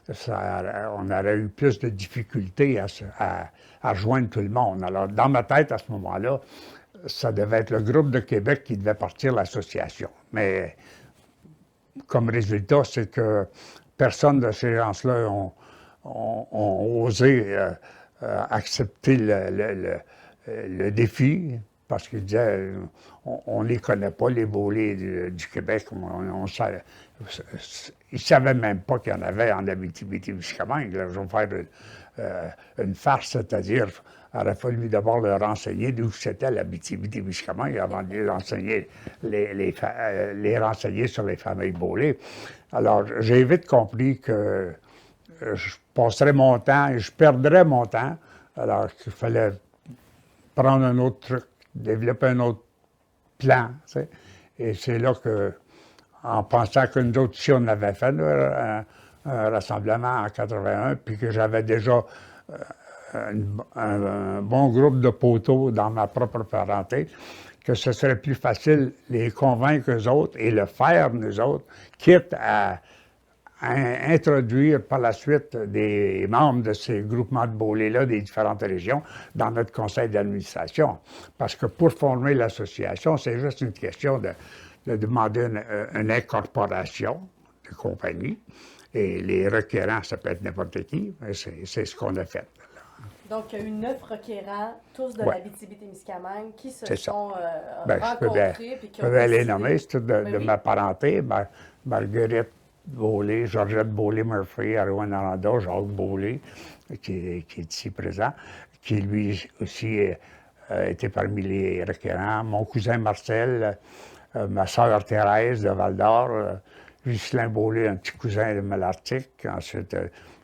on aurait eu plus de difficultés à rejoindre tout le monde. Alors, dans ma tête, à ce moment-là, ça devait être le groupe de Québec qui devait partir l'association. Mais comme résultat, c'est que personne de ces gens-là ont osé accepter le défi, parce qu'ils disaient, on ne les connaît pas, les Beaulais du Québec. Ils ne savaient même pas qu'il y en avait en Abitibi-Témiscamingue. Je vais faire une farce, c'est-à-dire, il aurait fallu d'abord leur enseigner d'où c'était l'Abitibi-Témiscamingue avant de les renseigner sur les familles Beaulais. Alors, j'ai vite compris que je passerais mon temps et je perdrais mon temps. Alors qu'il fallait prendre un autre truc, développer un autre plan. Tu sais. Et c'est là que, en pensant que nous autres ici, on avait fait un rassemblement en 81, puis que j'avais déjà un bon groupe de poteaux dans ma propre parenté, que ce serait plus facile de les convaincre eux autres et le faire nous autres, quitte à introduire par la suite des membres de ces groupements de Beaulais-là des différentes régions dans notre conseil d'administration. Parce que pour former l'association, c'est juste une question de demander une incorporation de compagnie. Et les requérants, ça peut être n'importe qui, mais c'est ce qu'on a fait. Donc, il y a eu 9 requérants, tous de l'Abitibi-Témiscamingue, qui se sont rencontrés. Je peux les nommer, c'est tout de ma parenté. Marguerite Beaulais, Georgette Beaulais-Murphy, Arwan Aranda, Jacques Beaulais, qui est ici présent, qui lui aussi était parmi les requérants. Mon cousin Marcel, ma sœur Thérèse de Val-d'Or, Ghislain Beaulais, un petit cousin de Malartic, ensuite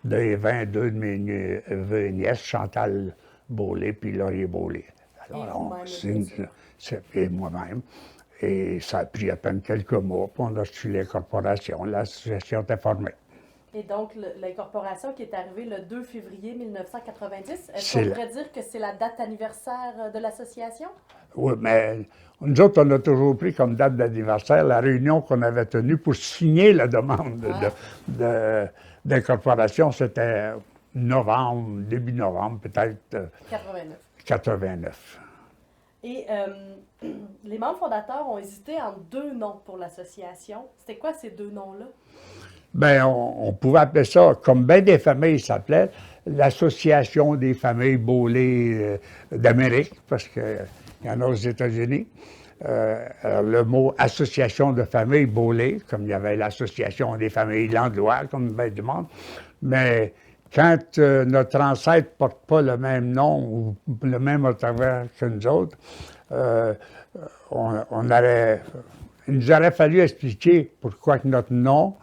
deux de mes neveux et nièces, Chantal Beaulais, puis Laurier Beaulais. Alors, et moi-même. Et ça a pris à peine quelques mois, puis on a reçu l'incorporation. L'association était formée. Et donc, l'incorporation qui est arrivée le 2 février 1990, est-ce qu'on pourrait dire que c'est la date anniversaire de l'association? Oui, mais nous autres, on a toujours pris comme date d'anniversaire la réunion qu'on avait tenue pour signer la demande d'incorporation. C'était novembre, début novembre, peut-être. 89. Et les membres fondateurs ont hésité entre 2 noms pour l'association. C'était quoi ces 2 noms-là? Bien, on pouvait appeler ça, comme bien des familles s'appelait, l'Association des familles Beaulais d'Amérique, parce qu'il y en a aux États-Unis. Le mot Association de familles Beaulais, comme il y avait l'Association des familles Landlois, comme bien du monde. Mais quand notre ancêtre ne porte pas le même nom ou le même travers que nous autres, il nous aurait fallu expliquer pourquoi que notre nom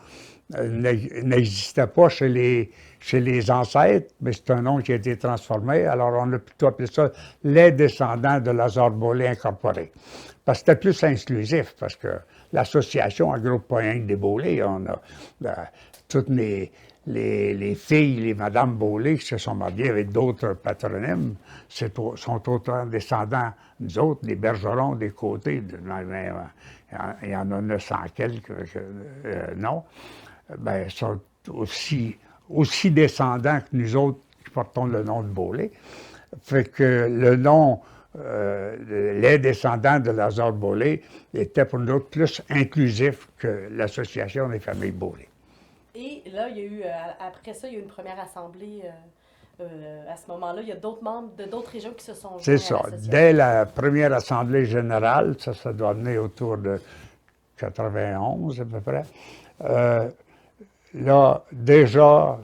n'existait pas chez les ancêtres, mais c'est un nom qui a été transformé. Alors, on a plutôt appelé ça les descendants de Lazare Beaulé incorporé. Parce que c'était plus inclusif, parce que l'association regroupe pas rien que des Beaulé. On a toutes les filles, les Madame Beaulé qui se sont mariées avec d'autres patronymes, sont autant descendants, nous autres, des Bergerons, des Côtés. Il y en a 900 quelques, non. Ben, sont aussi descendants que nous autres qui portons le nom de Beaulé. Fait que le nom, les descendants de Lazare Beaulé, était pour nous autres plus inclusif que l'association des familles Beaulé. Et là, il y a eu, après ça, il y a eu une première assemblée. À ce moment-là, il y a d'autres membres de d'autres régions qui se sont joints. C'est ça. Dès la première assemblée générale, ça doit venir autour de 91 à peu près. Là, déjà,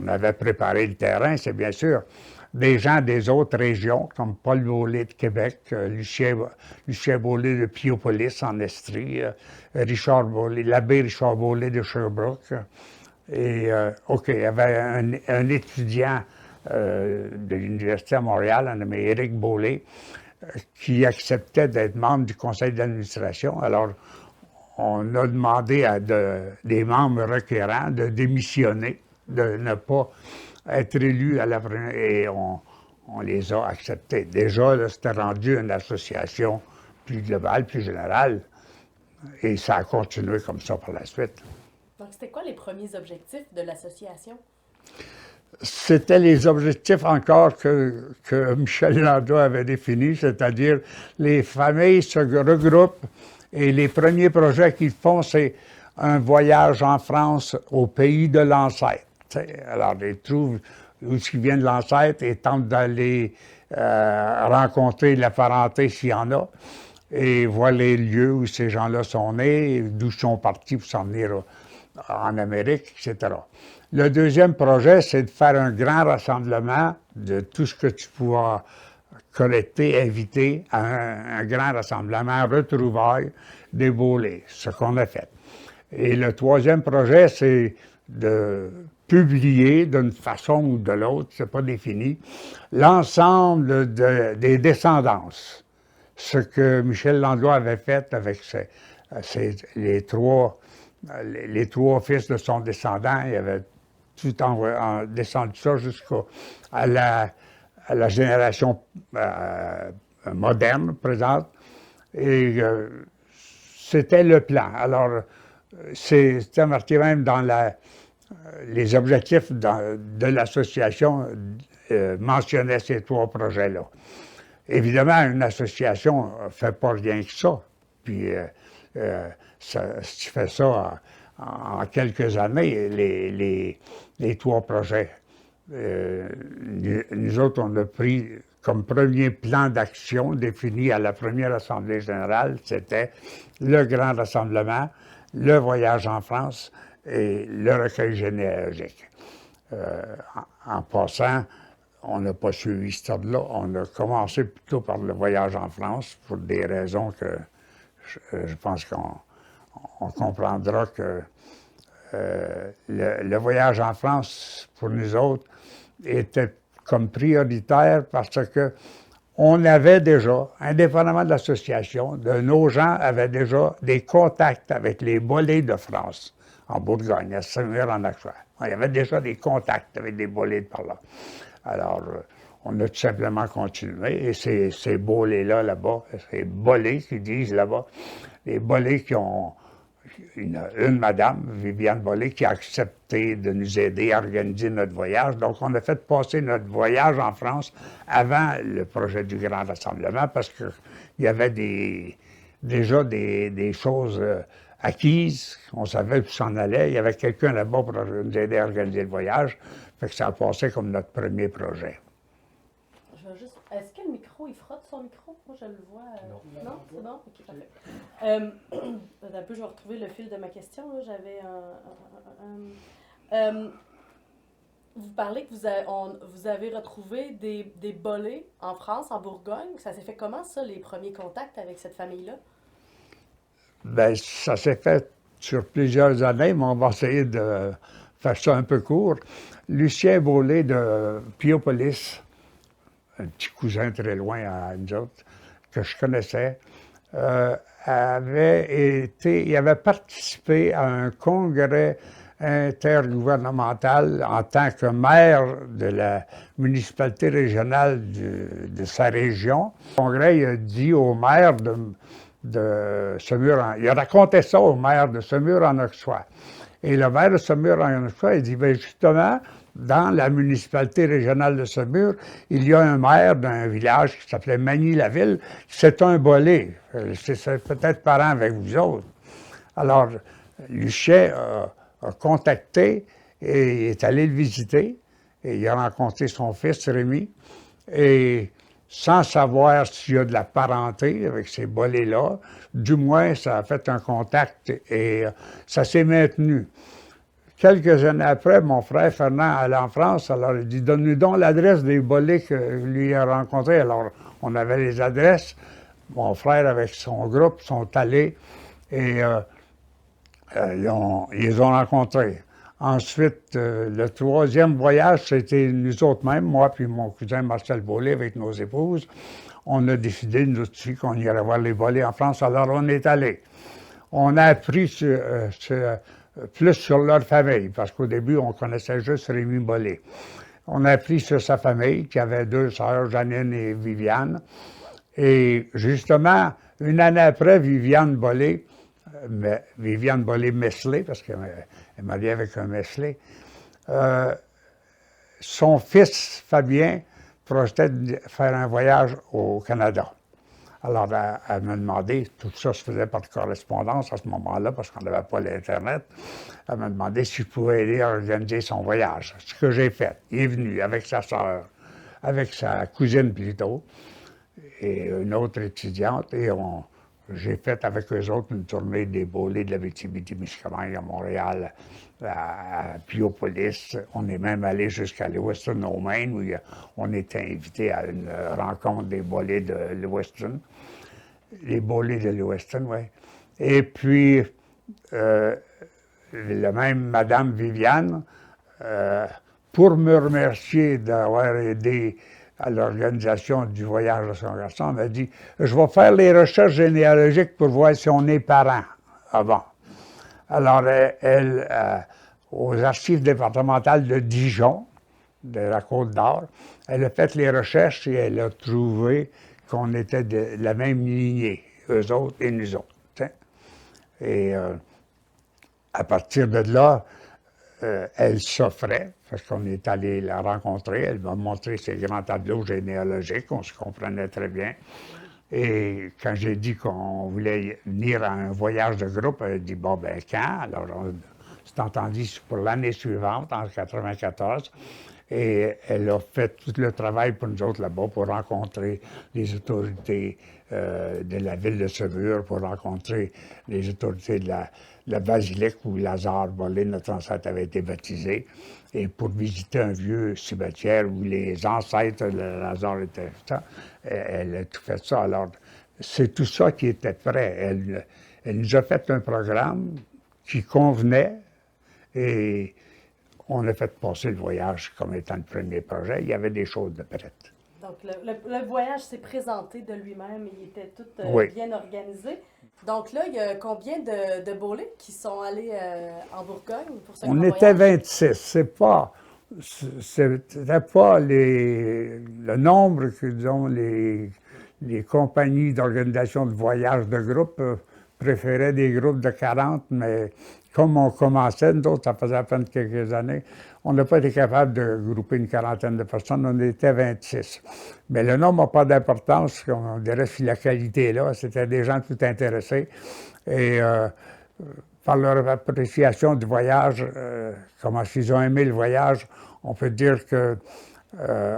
on avait préparé le terrain, c'est bien sûr. Des gens des autres régions, comme Paul Beaulé de Québec, Lucien Beaulé de Piopolis en Estrie, Richard Beaulé, l'abbé Richard Beaulé de Sherbrooke. Et, il y avait un étudiant de l'Université à Montréal, un nommé Éric Beaulé, qui acceptait d'être membre du conseil d'administration. Alors, on a demandé à des membres requérants de démissionner, de ne pas être élus à la première, et on les a acceptés. Déjà, là, c'était rendu une association plus globale, plus générale, et ça a continué comme ça par la suite. Donc, c'était quoi les premiers objectifs de l'association? C'était les objectifs encore que Michel Landua avait définis, c'est-à-dire les familles se regroupent et les premiers projets qu'ils font, c'est un voyage en France au pays de l'ancêtre. Alors, ils trouvent où ils viennent de l'ancêtre et tentent d'aller rencontrer la parenté s'il y en a et voir les lieux où ces gens-là sont nés, d'où ils sont partis pour s'en venir en Amérique, etc. Le deuxième projet, c'est de faire un grand rassemblement de tout ce que tu pourras collecter, inviter à un grand rassemblement, retrouvailles des Beaulé, ce qu'on a fait. Et le troisième projet, c'est de publier d'une façon ou de l'autre, c'est pas défini, l'ensemble des descendances. Ce que Michel Landua avait fait avec les trois fils de son descendant, il avait tout en descendu ça jusqu'à la génération moderne, présente. Et c'était le plan. Alors, c'était marqué même dans les objectifs de l'association mentionnaient ces trois projets-là. Évidemment, une association ne fait pas rien que ça. Puis, si tu fais ça en quelques années, les trois projets. Nous autres, on a pris comme premier plan d'action défini à la première Assemblée générale, c'était le grand rassemblement, le voyage en France et le recueil généalogique. En passant, on n'a pas suivi ce ordre-là. On a commencé plutôt par le voyage en France pour des raisons que je pense qu'on comprendra que le voyage en France, pour nous autres, était comme prioritaire parce que on avait déjà, indépendamment de l'association, nos gens avaient déjà des contacts avec les Beaulé de France, en Bourgogne, à Saint-Mur en Auxerre. Il y avait déjà des contacts avec des Beaulé de par là. Alors, on a tout simplement continué, et ces Beaulé-là, là-bas, ces Beaulé qui disent là-bas, les Beaulé qui ont une madame, Viviane Beaulé, qui a accepté de nous aider à organiser notre voyage. Donc, on a fait passer notre voyage en France avant le projet du Grand Rassemblement parce qu'il y avait déjà des choses acquises. On savait où s'en allait. Il y avait quelqu'un là-bas pour nous aider à organiser le voyage. Fait que ça a passé comme notre premier projet. Je vais juste... Est-ce que le micro, il frotte son micro? Moi, je le vois. Non, c'est bon? OK, parfait. Un peu, je vais retrouver le fil de ma question. Là. J'avais Vous parlez que vous avez retrouvé des bolets en France, en Bourgogne. Ça s'est fait comment, ça, les premiers contacts avec cette famille-là? Bien, ça s'est fait sur plusieurs années, mais on va essayer de faire ça un peu court. Lucien Bollé de Piopolis, un petit cousin très loin à nous autres, que je connaissais, il avait participé à un congrès intergouvernemental en tant que maire de la municipalité régionale de sa région. Le congrès, il a dit au maire de Semur, il a raconté ça au maire de Semur-en-Auxois. Et le maire de Semur-en-Auxois, il dit, bien justement, dans la municipalité régionale de Semur, il y a un maire d'un village qui s'appelait Magny-la-Ville, c'est un bolé. C'est peut-être parent avec vous autres. Alors, Lucien a contacté et est allé le visiter. Et il a rencontré son fils, Rémi. Et sans savoir s'il y a de la parenté avec ces bolets-là, du moins, ça a fait un contact et ça s'est maintenu. Quelques années après, mon frère Fernand allait en France, alors il dit « Donne-nous donc l'adresse des bolets que lui a rencontrés. » Alors, on avait les adresses. Mon frère, avec son groupe, sont allés et ils les ont rencontrés. Ensuite, le troisième voyage, c'était nous autres mêmes, moi puis mon cousin Marcel Bollé avec nos épouses. On a décidé, nous aussi, qu'on irait voir les bolets en France, alors on est allé. On a appris plus sur leur famille, parce qu'au début, on connaissait juste Rémi Bollé. On a appris sur sa famille, qui avait 2 sœurs, Janine et Viviane. Et justement, une année après, Viviane Bollé Meslay, parce qu'elle est mariée avec un Meslay, son fils, Fabien, projetait de faire un voyage au Canada. Alors, elle m'a demandé, tout ça se faisait par correspondance à ce moment-là, parce qu'on n'avait pas l'Internet. Elle m'a demandé si je pouvais aider à organiser son voyage. Ce que j'ai fait. Il est venu avec sa sœur, avec sa cousine plutôt, et une autre étudiante, et j'ai fait avec eux autres une tournée des bolets de la Abitibi-Témiscamingue à Montréal, à Piopolis. On est même allé jusqu'à Lewiston, au Maine, où on était invité à une rencontre des bolets de Lewiston. Les bolets de Lewiston, oui. Et puis, la même Madame Viviane, pour me remercier d'avoir aidé à l'organisation du voyage de son garçon, elle m'a dit « Je vais faire les recherches généalogiques pour voir si on est parents avant. » Alors, elle, aux archives départementales de Dijon, de la Côte-d'Or, elle a fait les recherches et elle a trouvé qu'on était de la même lignée, eux autres et nous autres. T'sais. Et à partir de là, elle s'offrait, parce qu'on est allé la rencontrer, elle m'a montré ses grands tableaux généalogiques, on se comprenait très bien. Et quand j'ai dit qu'on voulait venir à un voyage de groupe, elle a dit « Bon, ben quand? » Alors, on s'est entendu pour l'année suivante, en 1994. Et elle a fait tout le travail pour nous autres là-bas, pour rencontrer les autorités de la ville de Semur, pour rencontrer les autorités de la basilique où Lazare Bollé, notre ancêtre, avait été baptisé, et pour visiter un vieux cimetière où les ancêtres de Lazare étaient. Elle a tout fait ça. Alors, c'est tout ça qui était prêt. Elle nous a fait un programme qui convenait, et on a fait passer le voyage comme étant le premier projet. Il y avait des choses de prêtes. Donc, le voyage s'est présenté de lui-même. Il était tout oui. bien organisé. Donc là, il y a combien de bolets qui sont allés en Bourgogne pour ce grand voyage? On était 26. C'était pas le nombre que, disons, les compagnies d'organisation de voyages de groupe préféraient des groupes de 40, mais comme on commençait, nous autres, ça faisait à peine quelques années, on n'a pas été capable de grouper une quarantaine de personnes, on était 26. Mais le nombre n'a pas d'importance, on dirait si la qualité est là, c'était des gens tout intéressés. Et par leur appréciation du voyage, comment ils ont aimé le voyage, on peut dire que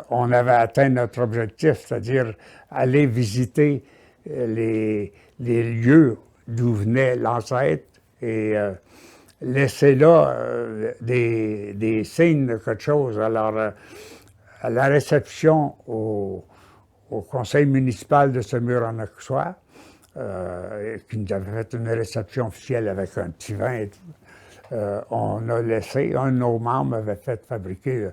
on avait atteint notre objectif, c'est-à-dire aller visiter les lieux d'où venait l'ancêtre et laissé là des signes de quelque chose. Alors, à la réception au conseil municipal de Saumur-en-Auxois, qui nous avait fait une réception officielle avec un petit vin et tout, on a laissé, un de nos membres avait fait fabriquer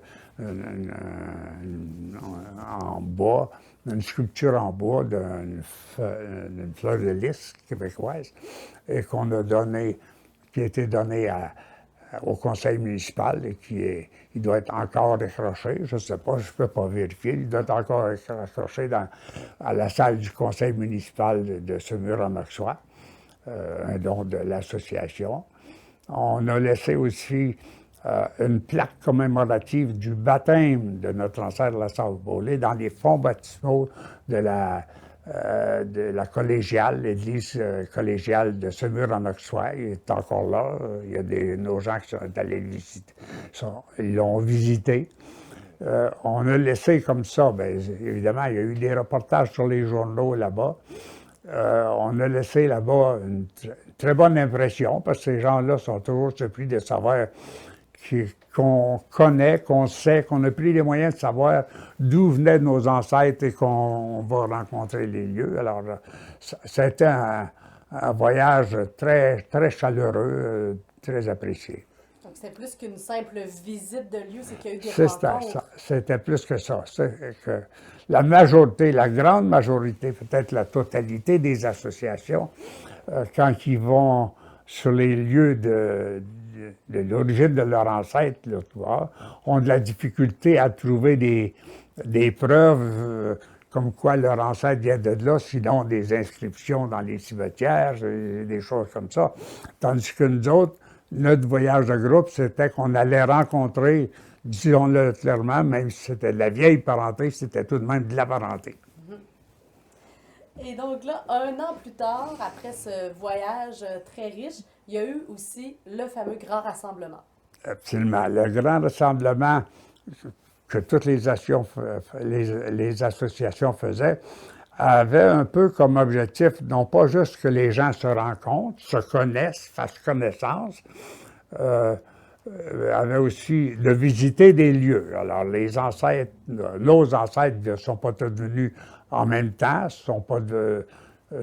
en bois, une sculpture en bois d'une fleur de lys québécoise et qu'on a donné, qui a été donnée au conseil municipal et il doit être encore accroché, je ne sais pas, je ne peux pas vérifier, il doit être encore accroché à la salle du conseil municipal de Saumur-en-Auxois, un don de l'association. On a laissé aussi une plaque commémorative du baptême de notre ancêtre Lazare Beaulé dans les fonds baptismaux de la collégiale, l'église collégiale de Saumur-en-Auxois. Il est encore là. Il y a nos gens qui sont allés le visiter. Ils l'ont visité. On a laissé comme ça, bien, évidemment, il y a eu des reportages sur les journaux là-bas. On a laissé là-bas une très bonne impression, parce que ces gens-là sont toujours surpris de savoir qu'on connaît, qu'on sait, qu'on a pris les moyens de savoir d'où venaient nos ancêtres et qu'on va rencontrer les lieux. Alors, c'était un voyage très, très chaleureux, très apprécié. Donc, c'était plus qu'une simple visite de lieu, c'est qu'il y a eu des rencontres. C'était plus que ça. C'est que la majorité, la grande majorité, peut-être la totalité des associations, quand ils vont sur les lieux de l'origine de leur ancêtre, là, ont de la difficulté à trouver des preuves comme quoi leur ancêtre vient de là, sinon des inscriptions dans les cimetières, des choses comme ça. Tandis que nous autres, notre voyage de groupe, c'était qu'on allait rencontrer, disons-le clairement, même si c'était de la vieille parenté, c'était tout de même de la parenté. Et donc là, 1 an plus tard, après ce voyage très riche, il y a eu aussi le fameux grand rassemblement. Absolument. Le grand rassemblement que toutes les associations faisaient avait un peu comme objectif, non pas juste que les gens se rencontrent, se connaissent, fassent connaissance, avait aussi de visiter des lieux. Alors, nos ancêtres ne sont pas tous venus en même temps, ne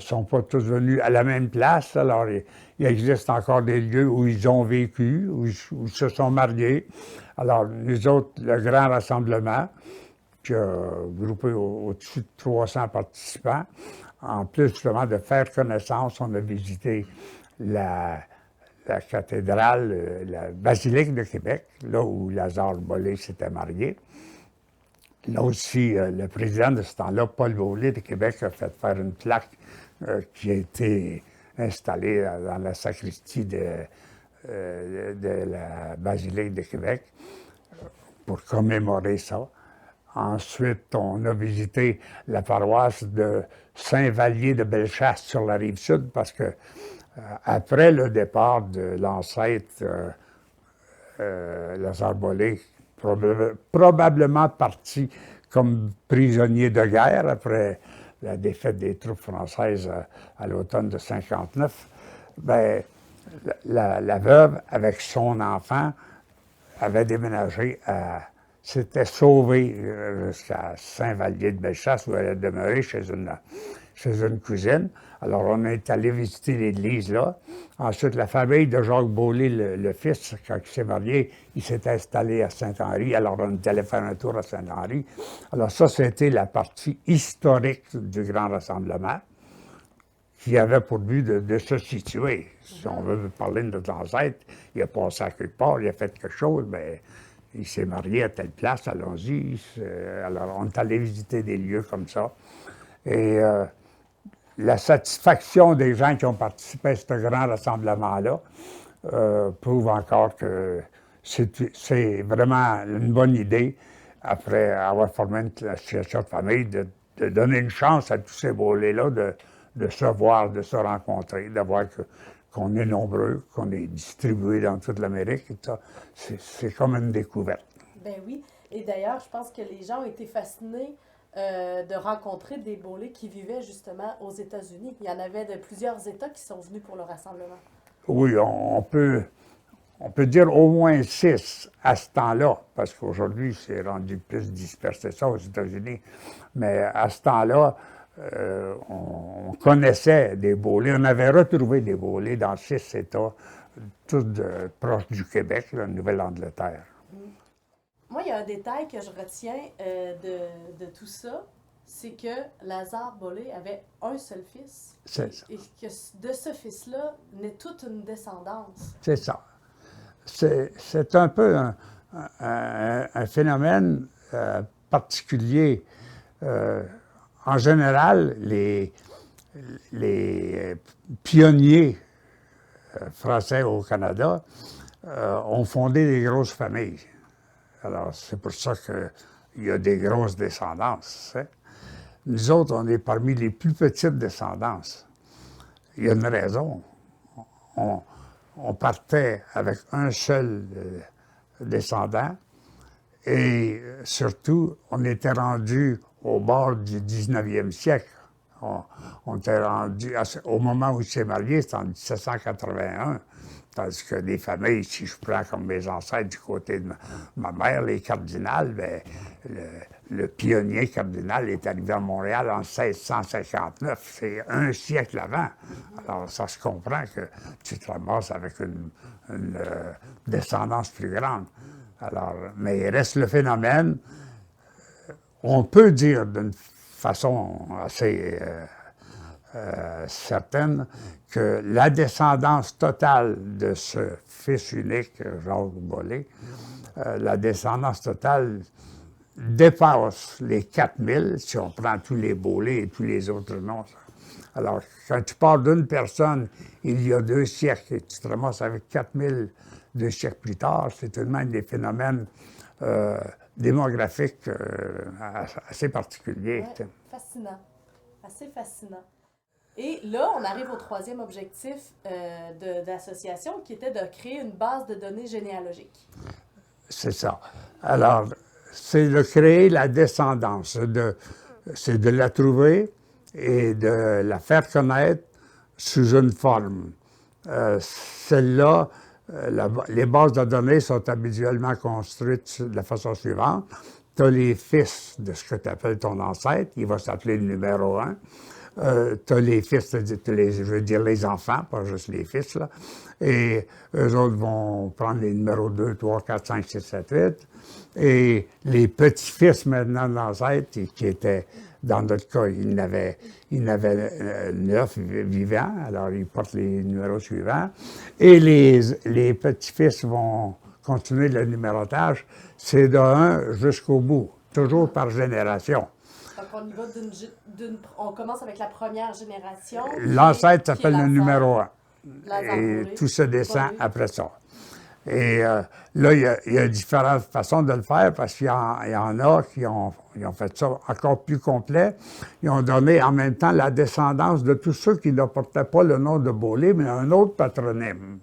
sont pas tous venus à la même place. Alors, il existe encore des lieux où ils ont vécu, où ils se sont mariés. Alors, nous autres, le grand rassemblement, qui a groupé au-dessus de 300 participants, en plus justement de faire connaissance, on a visité la cathédrale, la basilique de Québec, là où Lazare Beaulé s'était marié. Là aussi, le président de ce temps-là, Paul Beaulé de Québec, a fait faire une plaque qui a été installée dans la sacristie de la basilique de Québec pour commémorer ça. Ensuite, on a visité la paroisse de Saint-Vallier de Bellechasse sur la rive sud parce que après le départ de l'ancêtre Lazare Beaulé, probablement parti comme prisonnier de guerre après la défaite des troupes françaises à l'automne de 59, ben, la veuve, avec son enfant, avait déménagé s'était sauvée jusqu'à Saint-Vallier de Bellechasse, où elle a demeuré chez une cousine. Alors, on est allé visiter l'église là. Ensuite, la famille de Jacques Beaulé, le fils, quand il s'est marié, il s'est installé à Saint-Henri. Alors, on est allé faire un tour à Saint-Henri. Alors, ça, c'était la partie historique du grand rassemblement qui avait pour but de se situer. Si on veut parler de notre ancêtre, il a passé à quelque part, il a fait quelque chose, mais il s'est marié à telle place, allons-y. Alors, on est allé visiter des lieux comme ça. Et la satisfaction des gens qui ont participé à ce grand rassemblement-là prouve encore que c'est vraiment une bonne idée, après avoir formé une association de famille, de donner une chance à tous ces Beaulés-là de se voir, de se rencontrer, de voir qu'on est nombreux, qu'on est distribués dans toute l'Amérique. C'est comme une découverte. Ben oui. Et d'ailleurs, je pense que les gens ont été fascinés de rencontrer des Beaulés qui vivaient justement aux États-Unis. Il y en avait de plusieurs États qui sont venus pour le rassemblement. Oui, on peut on peut dire au moins 6 à ce temps-là, parce qu'aujourd'hui, c'est rendu plus dispersé ça aux États-Unis. Mais à ce temps-là, on connaissait des Baulés. On avait retrouvé des Baulés dans 6 États, tous proches du Québec, la Nouvelle-Angleterre. Moi, il y a un détail que je retiens de tout ça, c'est que Lazare Bollé avait un seul fils. C'est ça. Et que de ce fils-là naît toute une descendance. C'est ça. C'est un peu un phénomène particulier. En général, les pionniers français au Canada ont fondé des grosses familles. Alors, c'est pour ça qu'il y a des grosses descendances. Hein? Nous autres, on est parmi les plus petites descendances. Il y a une raison. On partait avec un seul descendant et surtout, on était rendu au bord du 19e siècle. On était rendu, au moment où il s'est marié, c'était en 1781. Tandis que les familles, si je prends comme mes ancêtres du côté de ma mère, les cardinals, bien, le pionnier cardinal est arrivé à Montréal en 1659. C'est un siècle avant. Alors, ça se comprend que tu te ramasses avec une descendance plus grande. Alors, mais il reste le phénomène. On peut dire d'une façon assez certaine que la descendance totale de ce fils unique, Jacques Bollé, la descendance totale dépasse les 4000, si on prend tous les Bollés et tous les autres noms. Alors, quand tu pars d'une personne il y a 2 siècles et tu te ramasses avec 4000 2 siècles plus tard, c'est tout de même des phénomènes démographiques assez particuliers. Ouais, fascinant. Assez fascinant. Et là, on arrive au 3e objectif de l'association, qui était de créer une base de données généalogique. C'est ça. Alors, c'est de créer la descendance, c'est de la trouver et de la faire connaître sous une forme. Celle-là, les bases de données sont habituellement construites de la façon suivante. Tu as les fils de ce que tu appelles ton ancêtre, il va s'appeler le numéro 1. Tu as les fils, je veux dire les enfants, pas juste les fils, là. Et eux autres vont prendre les numéros 2, 3, 4, 5, 6, 7, 8. Et les petits-fils maintenant de l'ancêtre, qui étaient, dans notre cas, il n'avait 9 vivants, alors ils portent les numéros suivants. Et les petits-fils vont continuer le numérotage, c'est de 1 jusqu'au bout, toujours par génération. Donc, on y va on commence avec la première génération. L'ancêtre s'appelle le numéro 1. Lazare Et Bollé. tout se descend après ça. Et là, il y a différentes façons de le faire parce qu'il y en a qui ont fait ça encore plus complet. Ils ont donné en même temps la descendance de tous ceux qui ne portaient pas le nom de Bollé, mais un autre patronyme.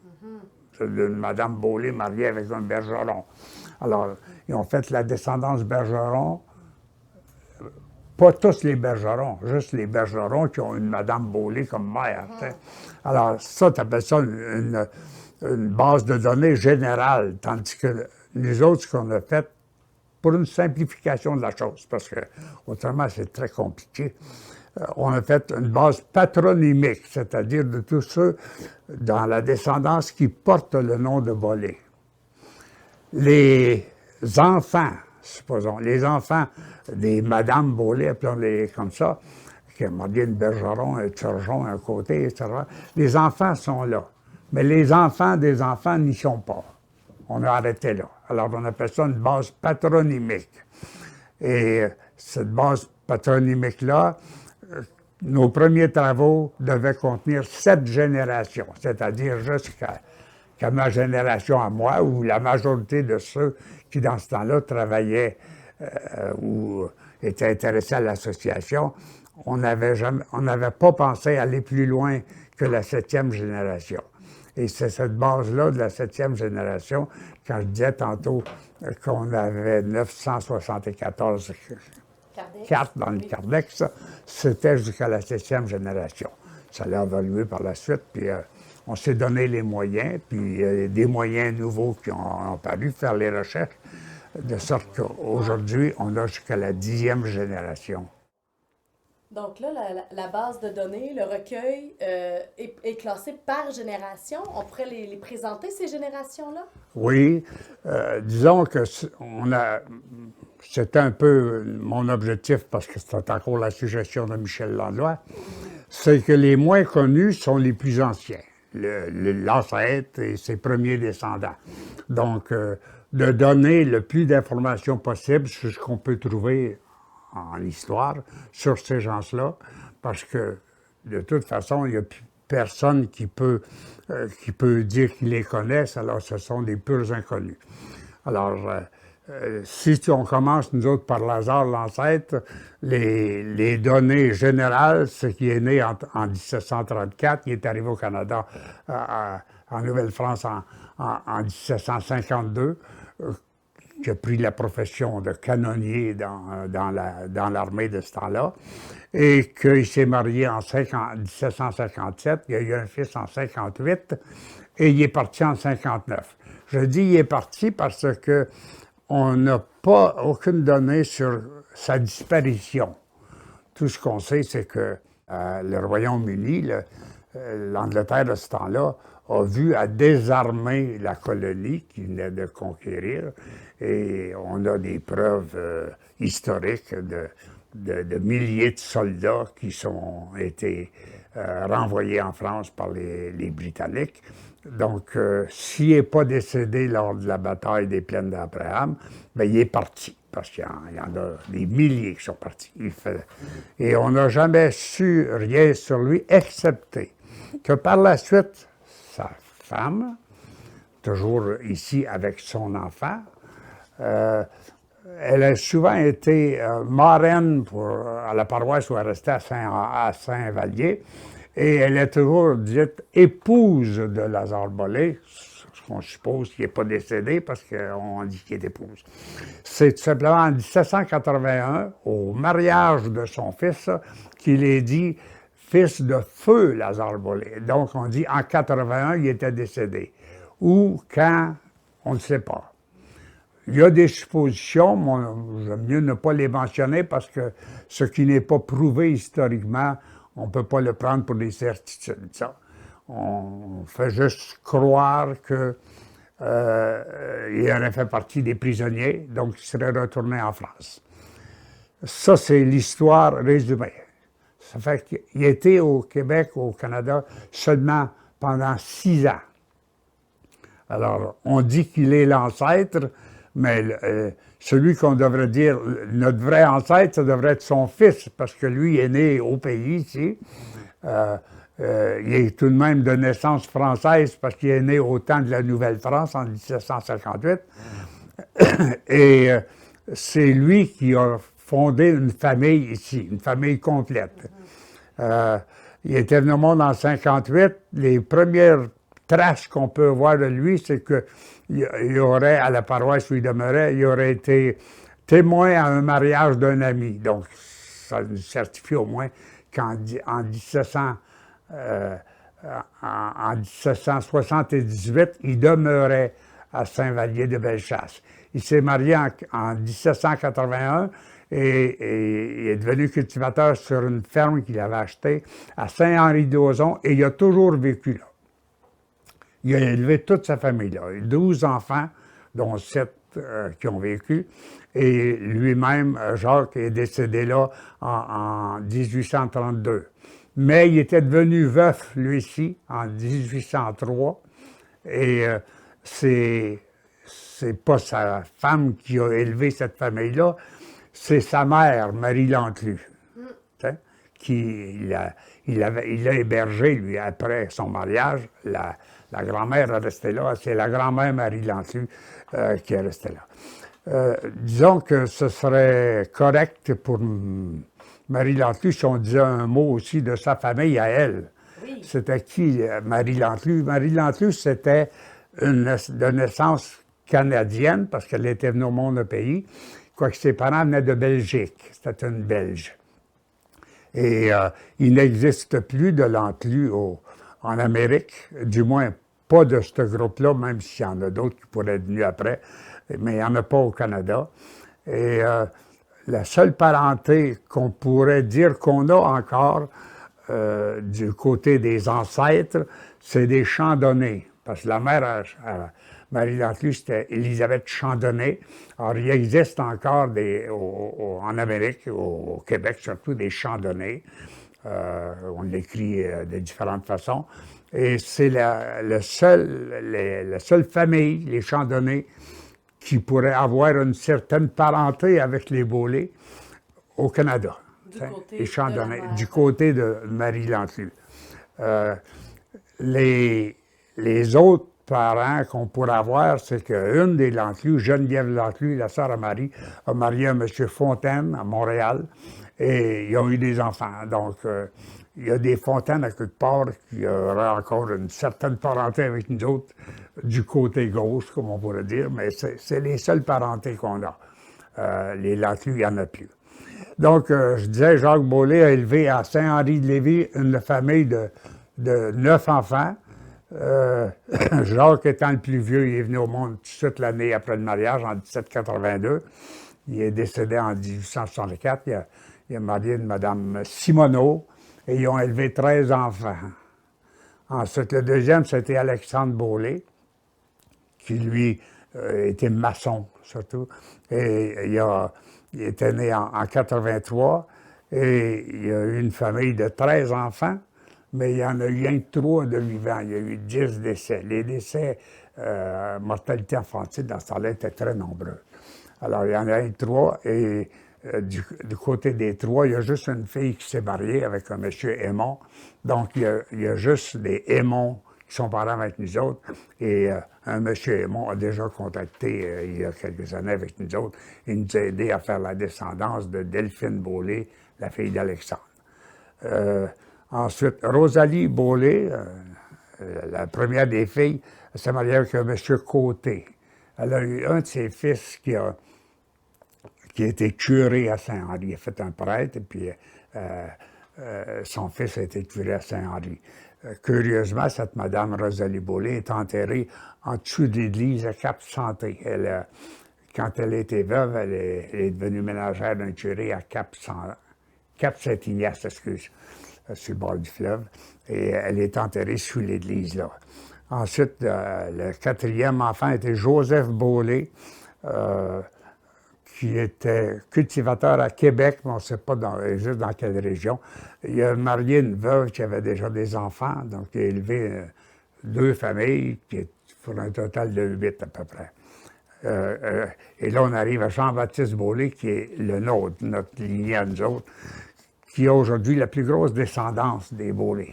C'est de Mme Bollé mariée avec un Bergeron. Alors, ils ont fait la descendance Bergeron. Pas tous les Bergerons, juste les Bergerons qui ont une Mme Bollé comme mère. Alors, ça, tu appelles ça une base de données générale, tandis que nous autres, ce qu'on a fait, pour une simplification de la chose, parce que autrement, c'est très compliqué, on a fait une base patronymique, c'est-à-dire de tous ceux dans la descendance qui portent le nom de Bollé. Les enfants, supposons, les enfants des Madame Bollé, appelons-les comme ça, qui a marié une Bergeron, un Turgeon, un côté, etc. Les enfants sont là. Mais les enfants des enfants n'y sont pas. On a arrêté là. Alors, on appelle ça une base patronymique. Et cette base patronymique-là, nos premiers travaux devaient contenir 7 générations, c'est-à-dire jusqu'à ma génération à moi, ou la majorité de ceux qui, dans ce temps-là, travaillaient ou étaient intéressés à l'association, on n'avait pas pensé aller plus loin que la 7e génération. Et c'est cette base-là de la 7e génération, quand je disais tantôt qu'on avait 974 cartes dans le Cardex, c'était jusqu'à la 7e génération. Ça l'a évolué par la suite, puis on s'est donné les moyens, puis des moyens nouveaux qui ont paru, faire les recherches, de sorte qu'aujourd'hui, on a jusqu'à la 10e génération. Donc là, la base de données, le recueil est classé par génération. On pourrait les présenter, ces générations-là? Oui, disons que c'était un peu mon objectif, parce que c'était encore la suggestion de Michel Landlois, c'est que les moins connus sont les plus anciens, l'ancêtre et ses premiers descendants. Donc, de donner le plus d'informations possible sur ce qu'on peut trouver en histoire sur ces gens-là, parce que de toute façon, il n'y a plus personne qui peut dire qu'il les connaisse, alors ce sont des purs inconnus. Alors, si on commence, nous autres, par Lazare, l'ancêtre, les données générales, ce qui est né en 1734, il est arrivé au Canada, en Nouvelle-France en 1752, qui a pris la profession de canonnier dans l'armée de ce temps-là, et qu'il s'est marié en 1757, il a eu un fils en 58, et il est parti en 59. Je dis il est parti parce que on n'a pas aucune donnée sur sa disparition. Tout ce qu'on sait, c'est que le Royaume-Uni, l'Angleterre de ce temps-là, a vu à désarmer la colonie qu'il venait de conquérir, et on a des preuves historiques de milliers de soldats qui ont été renvoyés en France par les Britanniques. Donc, s'il n'est pas décédé lors de la bataille des Plaines d'Abraham, bien, il est parti, parce qu'il y en a des milliers qui sont partis. Et on n'a jamais su rien sur lui, excepté que par la suite, sa femme, toujours ici avec son enfant, elle a souvent été marraine à la paroisse où elle restait à Saint-Vallier, et elle est toujours dite épouse de Lazare Bollé, ce qu'on suppose qu'il n'est pas décédé parce qu'on dit qu'il est épouse. C'est tout simplement en 1781, au mariage de son fils, qu'il est dit fils de feu Lazare Bollé. Donc on dit en 81, il était décédé. Ou quand, on ne sait pas. Il y a des suppositions, mais j'aime mieux ne pas les mentionner parce que ce qui n'est pas prouvé historiquement, on ne peut pas le prendre pour des certitudes. Ça. On fait juste croire qu'il aurait fait partie des prisonniers, donc il serait retourné en France. Ça, c'est l'histoire résumée. Ça fait qu'il était au Québec, au Canada, seulement pendant 6 ans. Alors, on dit qu'il est l'ancêtre, mais celui qu'on devrait dire, notre vrai ancêtre, ça devrait être son fils, parce que lui est né au pays ici. Il est tout de même de naissance française, parce qu'il est né au temps de la Nouvelle-France, en 1758. Et c'est lui qui a fondé une famille ici, une famille complète. Il était venu au monde en 58. Les premières traces qu'on peut voir de lui, c'est qu'il aurait, à la paroisse où il demeurait, il aurait été témoin à un mariage d'un ami. Donc, ça nous certifie au moins qu'en 1778, il demeurait à Saint-Vallier-de-Bellechasse. Il s'est marié en 1781 et il est devenu cultivateur sur une ferme qu'il avait achetée à Saint-Henri-d'Ozon, et il a toujours vécu là. Il a élevé toute sa famille là. 12 enfants, dont 7 qui ont vécu. Et lui-même, Jacques, est décédé là en 1832. Mais il était devenu veuf, lui ci en 1803. Et c'est pas sa femme qui a élevé cette famille-là, c'est sa mère, Marie Lantlu, qui il a hébergé, lui, après son mariage. La grand-mère est restée là, c'est la grand-mère Marie Lantlu qui est restée là. Disons que ce serait correct pour Marie Lantlu si on disait un mot aussi de sa famille à elle. Oui. C'était qui, Marie Lantlu? Marie Lantlu, c'était de naissance canadienne, parce qu'elle était venue au monde au pays, quoique ses parents venaient de Belgique. C'était une Belge. Et il n'existe plus de Lantlu en Amérique, du moins pas de ce groupe-là, même s'il y en a d'autres qui pourraient être venus après, mais il n'y en a pas au Canada. Et la seule parenté qu'on pourrait dire qu'on a encore du côté des ancêtres, c'est des Chandonnais. Parce que la mère Marie Lantlu, c'était Élisabeth Chandonnet. Alors, il existe encore en Amérique, au Québec surtout, des Chandonnais. On l'écrit de différentes façons. Et c'est la seule famille, les Chandonnais, qui pourrait avoir une certaine parenté avec les Beaulais au Canada. Les Chandonnais, du côté de Marie Lantlu. Les autres parents qu'on pourrait avoir, c'est qu'une des Lantlu, Geneviève Lantlu, la sœur à Marie, a marié un M. Fontaine à Montréal et ils ont eu des enfants. Donc, il y a des Fontaines à quelque part qui auraient encore une certaine parenté avec nous autres du côté gauche, comme on pourrait dire, mais c'est les seules parentés qu'on a. Les Lantlu, il n'y en a plus. Donc, je disais, Jacques Beaulieu a élevé à Saint-Henri-de-Lévis une famille de 9 enfants. Jacques étant le plus vieux, il est venu au monde tout de suite l'année après le mariage, en 1782. Il est décédé en 1864. Il a marié une Mme Simoneau et ils ont élevé 13 enfants. Ensuite, le deuxième, c'était Alexandre Beaulieu, qui, lui, était maçon, surtout. Et il était né en 83 et il a eu une famille de 13 enfants. Mais il y en a eu rien que 3 de vivants. Il y a eu 10 décès. Les décès, mortalité infantile, dans ce temps-là, étaient très nombreux. Alors, il y en a eu 3. Et du côté des 3, il y a juste une fille qui s'est mariée avec un monsieur Aymon. Donc, il y a juste des Aymon qui sont parents avec nous autres. Et un monsieur Aymon a déjà contacté, il y a quelques années, avec nous autres. Il nous a aidé à faire la descendance de Delphine Beaulieu, la fille d'Alexandre. Ensuite, Rosalie Beaulieu, la première des filles, s'est mariée avec un monsieur Côté. Elle a eu un de ses fils qui a été curé à Saint-Henri. Il a fait un prêtre, et puis son fils a été curé à Saint-Henri. Curieusement, cette Madame Rosalie Beaulieu est enterrée en dessous de l'église à Cap-Santé. Quand elle était veuve, elle est devenue ménagère d'un curé à Cap-Saint-Ignace, excuse, sur le bord du fleuve, et elle est enterrée sous l'église, là. Ensuite, le quatrième enfant était Joseph Beaulieu, qui était cultivateur à Québec, mais on ne sait pas juste dans quelle région. Il a marié une veuve qui avait déjà des enfants, donc il a élevé 2 familles, pour un total de 8 à peu près. Et là, on arrive à Jean-Baptiste Beaulieu, qui est le nôtre, notre lignée à nous autres, qui a aujourd'hui la plus grosse descendance des Beaulieu.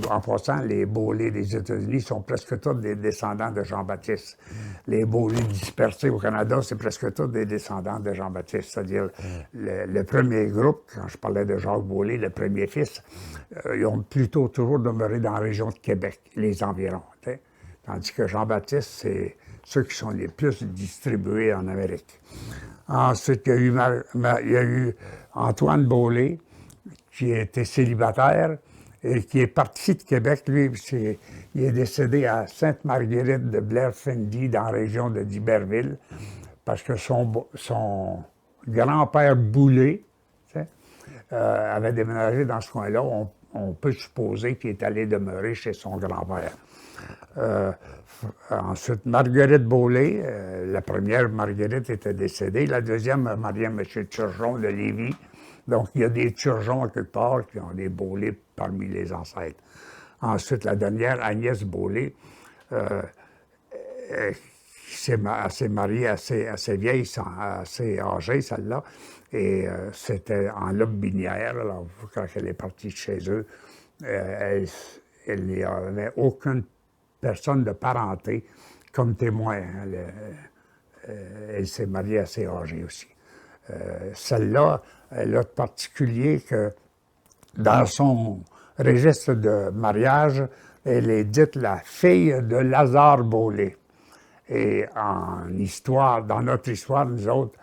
En passant, les Beaulieu des États-Unis sont presque tous des descendants de Jean-Baptiste. Les Beaulieu dispersés au Canada, c'est presque tous des descendants de Jean-Baptiste. C'est-à-dire, le premier groupe, quand je parlais de Jacques Beaulieu, le premier fils, ils ont plutôt toujours demeuré dans la région de Québec, les environs. T'sais. Tandis que Jean-Baptiste, c'est ceux qui sont les plus distribués en Amérique. Ensuite, il y a eu Antoine Beaulieu, qui était célibataire et qui est parti de Québec. Lui, il est décédé à Sainte-Marguerite de Blairfindie, dans la région de d'Iberville, parce que son grand-père Boulay avait déménagé dans ce coin-là. On peut supposer qu'il est allé demeurer chez son grand-père. Ensuite, Marguerite Beaulieu, la première Marguerite était décédée. La deuxième a marié M. Turgeon de Lévis. Donc, il y a des Turgeons à quelque part qui ont des Beaulieu parmi les ancêtres. Ensuite, la dernière, Agnès Beaulieu, s'est mariée assez vieille, assez âgée, celle-là. Et c'était en Lobinière. Alors, quand elle est partie de chez eux, elle n'y avait aucune personne de parenté comme témoin. Elle s'est mariée assez âgée aussi. Celle-là, elle a de particulier que dans son registre de mariage, elle est dite la fille de Lazare Beaulieu. Et en histoire, dans notre histoire, nous autres,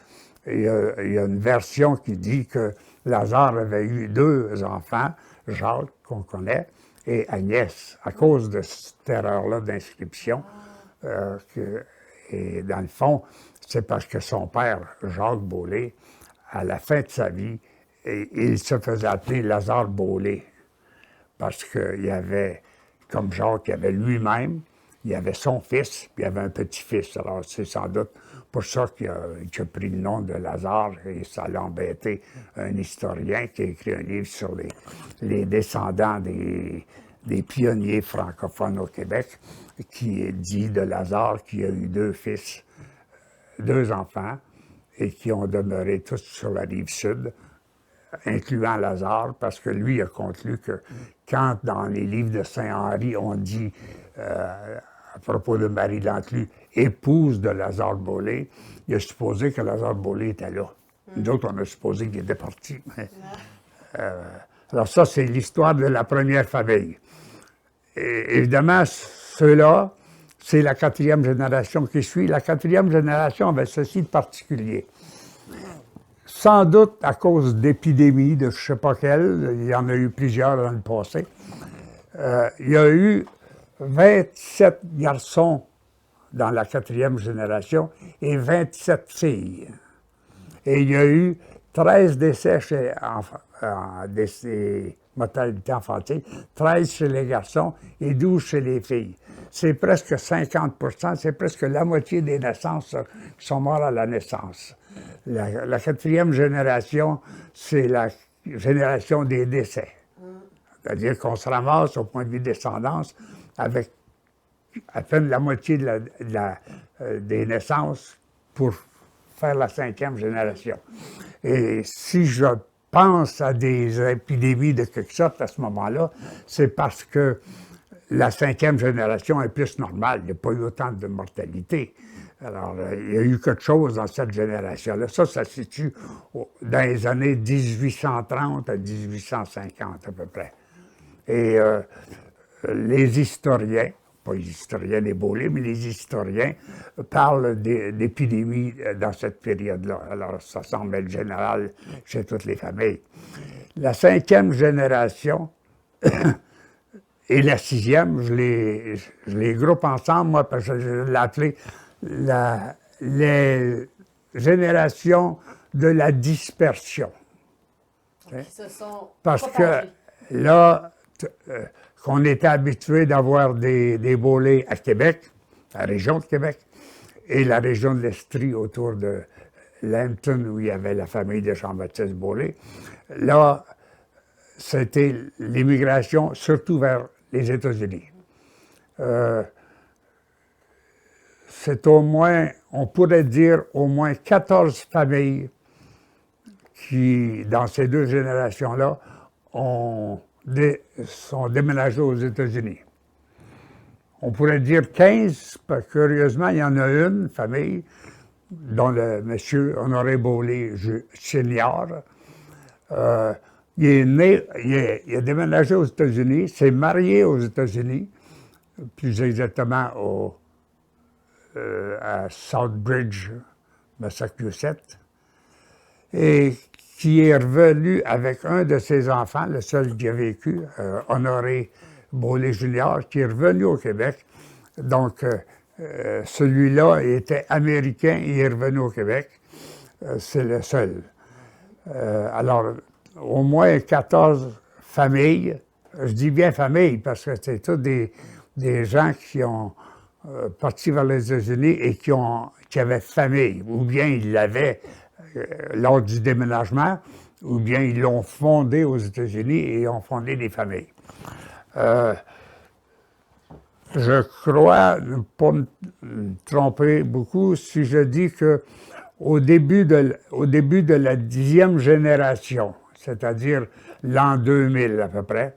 il y a une version qui dit que Lazare avait eu 2 enfants, Jacques, qu'on connaît, et Agnès, à cause de cette erreur-là d'inscription. Et dans le fond, c'est parce que son père, Jacques Bollé, à la fin de sa vie, il se faisait appeler Lazare Bollé. Parce qu'il y avait, comme Jacques, il y avait lui-même, il y avait son fils, puis il y avait un petit-fils. Alors, c'est sans doute pour ça qu'il a pris le nom de Lazare, et ça l'a embêté un historien qui a écrit un livre sur les descendants des pionniers francophones au Québec, qui dit de Lazare qu'il a eu 2 fils, 2 enfants, et qui ont demeuré tous sur la rive sud, incluant Lazare, parce que lui a conclu que quand dans les livres de Saint-Henri, on dit à propos de Marie Lantlu, épouse de Lazare Bollé, il a supposé que Lazare Bollé était là. Nous autres, on a supposé qu'il était parti. Alors ça, c'est l'histoire de la première famille. Et évidemment, ceux-là, c'est la 4e génération qui suit. La 4e génération avait ceci de particulier. Sans doute à cause d'épidémies de je ne sais pas quelle, il y en a eu plusieurs dans le passé, il y a eu 27 garçons dans la 4e génération et 27 filles. Et il y a eu 13 décès chez mortalité infantile, 13 chez les garçons et 12 chez les filles. C'est presque 50%, c'est presque la moitié des naissances qui sont morts à la naissance. La 4e génération, c'est la génération des décès. C'est-à-dire qu'on se ramasse au point de vue descendance avec à peine la moitié des naissances pour faire la 5e génération. Et si je pense à des épidémies de quelque sorte à ce moment-là, c'est parce que la 5e génération est plus normale. Il n'y a pas eu autant de mortalité. Alors, il y a eu quelque chose dans cette génération-là. Ça se situe dans les années 1830 à 1850 à peu près. Et les historiens, pas les historiens des Bollé, mais les historiens parlent d'épidémies dans cette période-là. Alors, ça semble être général chez toutes les familles. La 5e génération et la 6e, je les groupe ensemble, moi, parce que je l'ai appelé les générations de la dispersion. Qui se sont Parce propagés. que là, qu'on était habitué d'avoir des Bollé à Québec, la région de Québec, et la région de l'Estrie autour de Lambton, où il y avait la famille de Jean-Baptiste Bollé. Là, c'était l'immigration, surtout vers les États-Unis. C'est au moins, on pourrait dire, au moins 14 familles qui, dans ces 2 générations-là, sont déménagées aux États-Unis. On pourrait dire 15, parce que curieusement, il y en a une famille, dont le monsieur Honoré Bollé Senior. Il est né, il a déménagé aux États-Unis, s'est marié aux États-Unis, plus exactement à Southbridge, Massachusetts, et qui est revenu avec un de ses enfants, le seul qui a vécu, Honoré Bollé Junior, qui est revenu au Québec. Donc, celui-là était américain et est revenu au Québec. C'est le seul. Alors, au moins 14 familles, je dis bien familles parce que c'est tous des gens qui ont parti vers les États-Unis et qui avaient famille, ou bien ils l'avaient lors du déménagement, ou bien ils l'ont fondé aux États-Unis et ont fondé des familles. Je crois ne pas me tromper beaucoup si je dis que au début de la 10e génération, c'est-à-dire l'an 2000 à peu près,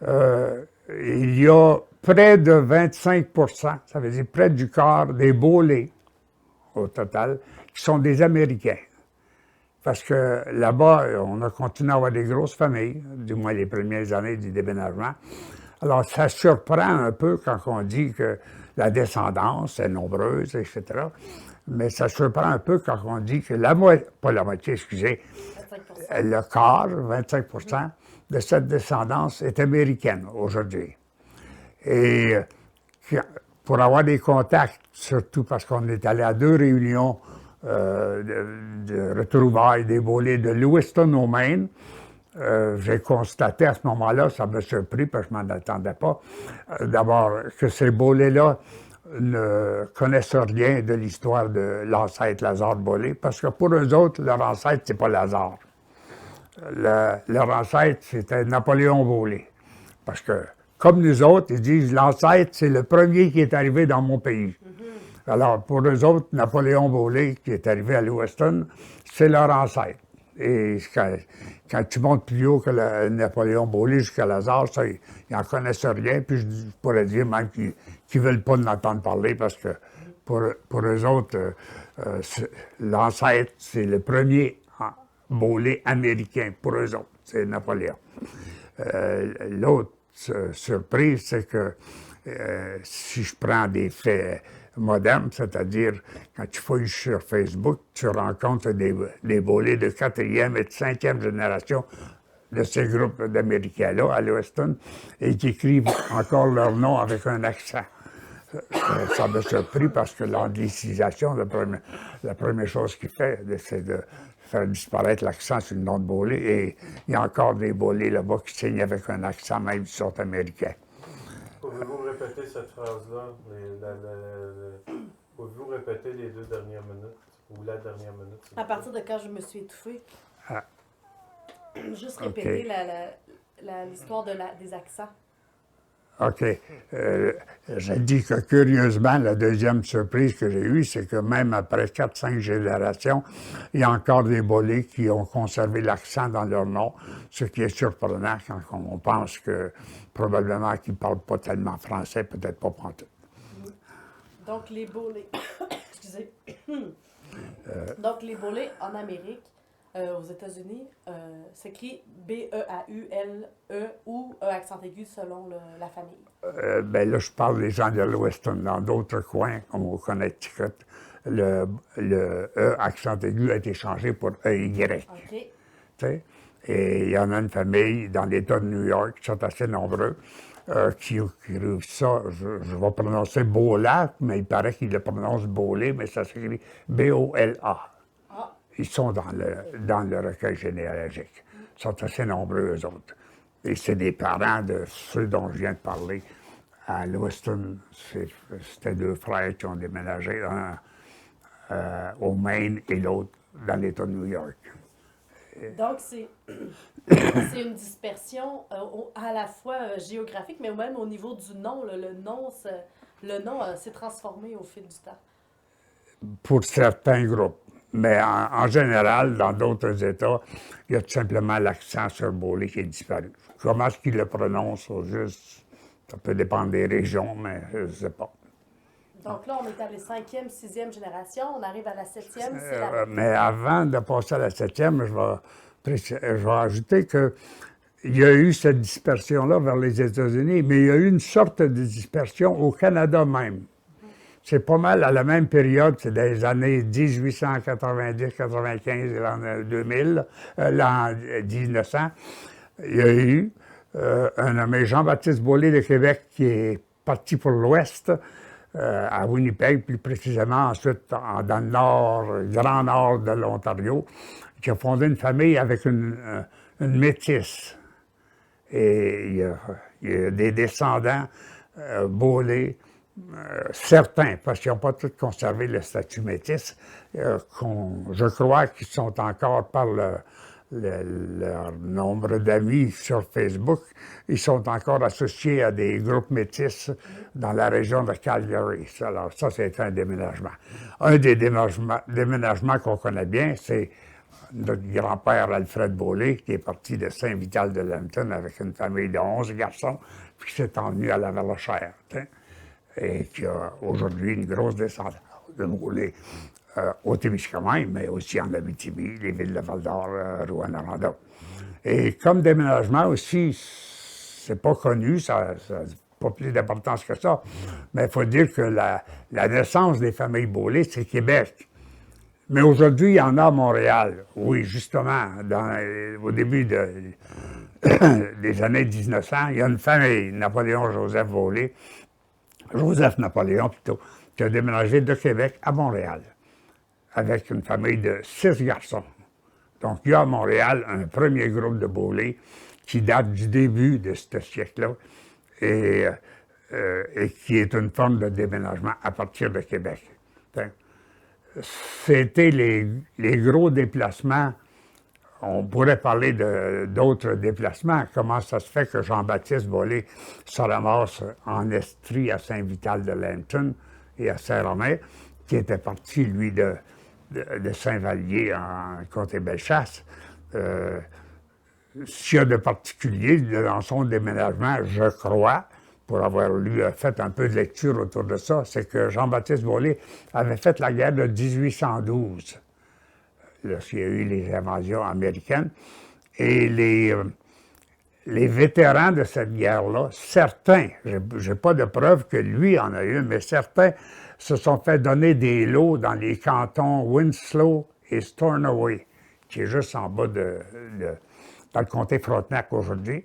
il y a près de 25%, ça veut dire près du quart des Bollé, au total, qui sont des Américains. Parce que là-bas, on a continué à avoir des grosses familles, du moins les premières années du déménagement. Alors, ça surprend un peu quand on dit que la descendance est nombreuse, etc. Mais ça surprend un peu quand on dit que pas la moitié, excusez, 25%. le quart, 25%, de cette descendance est américaine aujourd'hui. Et pour avoir des contacts, surtout parce qu'on est allé à 2 réunions de retrouvailles des Beaulais de Lewiston au Maine, j'ai constaté à ce moment-là, ça m'a surpris parce que je ne m'en attendais pas, d'abord que ces Beaulais-là ne connaissent rien de l'histoire de l'ancêtre Lazare Beaulais, parce que pour eux autres, leur ancêtre, c'est pas Lazare. Leur ancêtre, c'était Napoléon Beaulais. Parce que, comme nous autres, ils disent l'ancêtre, c'est le premier qui est arrivé dans mon pays. Alors, pour eux autres, Napoléon Beaulais, qui est arrivé à Lewiston, c'est leur ancêtre. Et quand tu montes plus haut que Napoléon Beaulais jusqu'à Lazare, ça, ils n'en connaissent rien. Puis je pourrais dire même qu'ils ne veulent pas en entendre parler parce que pour eux autres, l'ancêtre, c'est le premier Beaulais américain. Pour eux autres, c'est Napoléon. L'autre surprise, c'est que si je prends des faits modernes, c'est-à-dire quand tu fouilles sur Facebook, tu rencontres des Beaulais de 4e et de 5e génération de ces groupes d'Américains-là à Lewiston et qui écrivent encore leur nom avec un accent. Ça m'a surpris parce que l'anglicisation, la première chose qu'il fait, c'est de faire disparaître l'accent sur le nom de Beaulais. Et il y a encore des Beaulais là-bas qui signent avec un accent, même s'ils sont américains. Pouvez-vous répéter cette phrase-là? Pouvez-vous répéter les 2 dernières minutes? Ou la dernière minute? À partir de quand je me suis étouffée. Ah. Juste répéter l'histoire des accents. OK. Je dis que curieusement, la deuxième surprise que j'ai eue, c'est que même après 4-5 générations, il y a encore des Beaulais qui ont conservé l'accent dans leur nom, ce qui est surprenant quand on pense que probablement qu'ils ne parlent pas tellement français, peut-être pas pantoute. Donc les Beaulais, excusez. Donc les Beaulais en Amérique, aux États-Unis, s'écrit B-E-A-U-L-E ou E accent aigu selon la famille. Ben là, je parle des gens de Lewiston. Dans d'autres coins, comme au Connecticut, le E accent aigu a été changé pour E-Y. OK. Et il y en a une famille dans l'État de New York, qui sont assez nombreux, qui réussissent ça. Je vais prononcer Bola, mais il paraît qu'ils le prononcent Beaulais, mais ça s'écrit B-O-L-A. Ils sont dans le recueil généalogique. Ils sont assez nombreux, eux autres. Et c'est des parents de ceux dont je viens de parler à Lewiston. C'était 2 frères qui ont déménagé, un au Maine et l'autre dans l'État de New York. Donc, c'est une dispersion à la fois géographique, mais même au niveau du nom. Le nom s'est transformé au fil du temps. Pour certains groupes. Mais en général, dans d'autres États, il y a tout simplement l'accent sur Beaulais qui est disparu. Comment est-ce qu'ils le prononcent au juste? Ça peut dépendre des régions, mais je ne sais pas. Donc là, on est à la 5e, 6e génération, on arrive à la 7e. Mais avant de passer à la 7e, je vais ajouter qu'il y a eu cette dispersion-là vers les États-Unis, mais il y a eu une sorte de dispersion au Canada même. C'est pas mal à la même période, c'est dans les années 1890, 95 et l'an 2000, l'an 1900. Il y a eu un nommé Jean-Baptiste Beaulais de Québec qui est parti pour l'Ouest, à Winnipeg, plus précisément ensuite dans le nord, grand nord de l'Ontario, qui a fondé une famille avec une métisse. Et il y a des descendants Beaulais, certains, parce qu'ils n'ont pas tous conservé le statut métis, je crois qu'ils sont encore par leur nombre d'amis sur Facebook, ils sont encore associés à des groupes métis dans la région de Calgary. Alors ça, c'est un déménagement. Un des déménagements qu'on connaît bien, c'est notre grand-père Alfred Beaulais, qui est parti de Saint-Vital-de-Lambton avec une famille de 11 garçons, puis qui s'est emmené à Lavalachère. Et qui a aujourd'hui une grosse descendance de Beaulais au Témiscamingue, mais aussi en Abitibi, les villes de Val-d'Or, Rouyn-Noranda. Et comme déménagement aussi, c'est pas connu, ça n'a pas plus d'importance que ça, mais il faut dire que la naissance des familles Beaulais, c'est Québec. Mais aujourd'hui, il y en a à Montréal. Oui, justement, au début des années 1900, il y a une famille, Joseph-Napoléon plutôt, qui a déménagé de Québec à Montréal, avec une famille de 6 garçons. Donc, il y a à Montréal un premier groupe de Beaulais qui date du début de ce siècle-là et qui est une forme de déménagement à partir de Québec. C'était les gros déplacements. On pourrait parler d'autres déplacements. Comment ça se fait que Jean-Baptiste Beaulais se ramasse en Estrie à Saint-Vital-de-Lambton et à Saint-Romain, qui était parti, lui, de Saint-Vallier en Comté-Bellechasse. S'il y a de particulier dans son déménagement, je crois, pour avoir fait un peu de lecture autour de ça, c'est que Jean-Baptiste Beaulais avait fait la guerre de 1812, lorsqu'il y a eu les invasions américaines. Et les vétérans de cette guerre-là, certains, je n'ai pas de preuve que lui en a eu, mais certains se sont fait donner des lots dans les cantons Winslow et Stornoway, qui est juste en bas dans le comté Frontenac aujourd'hui.